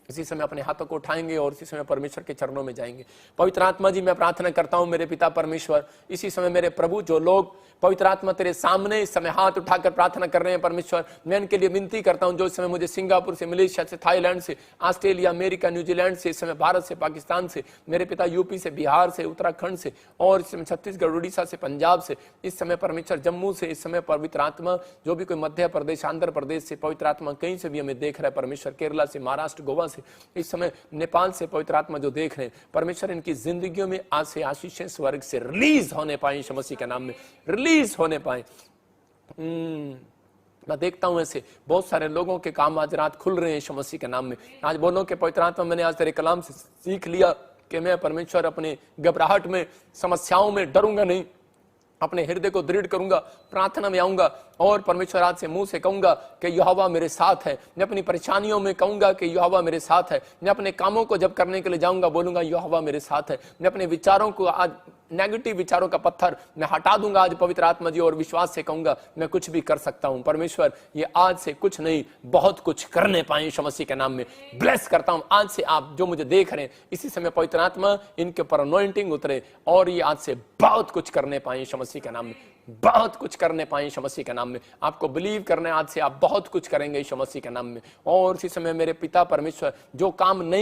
इसी समय अपने हाथों को उठाएंगे और इसी समय परमेश्वर के चरणों में जाएंगे। पवित्र आत्मा जी, मैं प्रार्थना करता हूं मेरे पिता परमेश्वर, इसी समय मेरे प्रभु जो लोग पवित्र आत्मा तेरे सामने इस समय हाथ उठाकर प्रार्थना कर रहे हैं परमेश्वर, मैं इनके लिए विनती करता हूं। जो इस समय मुझे सिंगापुर से, मलेशिया से, थाईलैंड से, ऑस्ट्रेलिया, अमेरिका, न्यूजीलैंड से, इस समय भारत से, पाकिस्तान से, मेरे पिता यूपी से, बिहार से, उत्तराखंड से, और इस समय छत्तीसगढ़, उड़ीसा से, पंजाब से, इस समय परमेश्वर जम्मू से, इस समय पवित्र आत्मा जो भी कोई मध्य प्रदेश, आंध्र प्रदेश से पवित्र आत्मा कहीं से भी हमें देख रहा है परमेश्वर, केरला से, महाराष्ट्र, गोवा से, इस समय नेपाल से पवित्र आत्मा जो देख रहे हैं परमेश्वर, इनकी जिंदगियों में आज से आशीषें स्वर्ग से रिलीज होने पाए यीशु मसीह के नाम में, रिलीज होने पाए। मैं देखता हूं ऐसे बहुत सारे लोगों के काम आज रात खुल रहे हैं यीशु मसीह के नाम में। आज बोलो कि पवित्र आत्मा मैंने आज तेरे कलाम से सीख लिया कि मैं परमेश्वर अपने घबराहट में, समस्याओं में डरूंगा नहीं, अपने हृदय को दृढ़ करूंगा, प्रार्थना में आऊंगा और परमेश्वर आज से मुंह से कहूंगा कि यहोवा मेरे साथ है। मैं अपनी परेशानियों में कहूंगा कि यहोवा मेरे साथ है। मैं अपने कामों को जब करने के लिए जाऊंगा बोलूंगा यहोवा मेरे साथ है। मैं अपने विचारों को, आज नेगेटिव विचारों का पत्थर मैं हटा दूंगा आज पवित्र आत्मा जी, और विश्वास से कहूंगा मैं कुछ भी कर सकता हूं। परमेश्वर ये आज से कुछ नहीं बहुत कुछ करने पाए यीशु मसीह के नाम में। ब्लेस करता हूं आज से आप जो मुझे देख रहे हैं, इसी समय पवित्र आत्मा इनके ऊपर अनॉइंटिंग उतरे और ये आज से बहुत कुछ करने पाए यीशु मसीह के नाम में, बहुत कुछ करने पाए यीशु मसीह के नाम में। आपको बिलीव करना है आज से आप बहुत कुछ करेंगे यीशु मसीह के नाम में। और इसी समय मेरे पिता परमेश्वर जो काम नहीं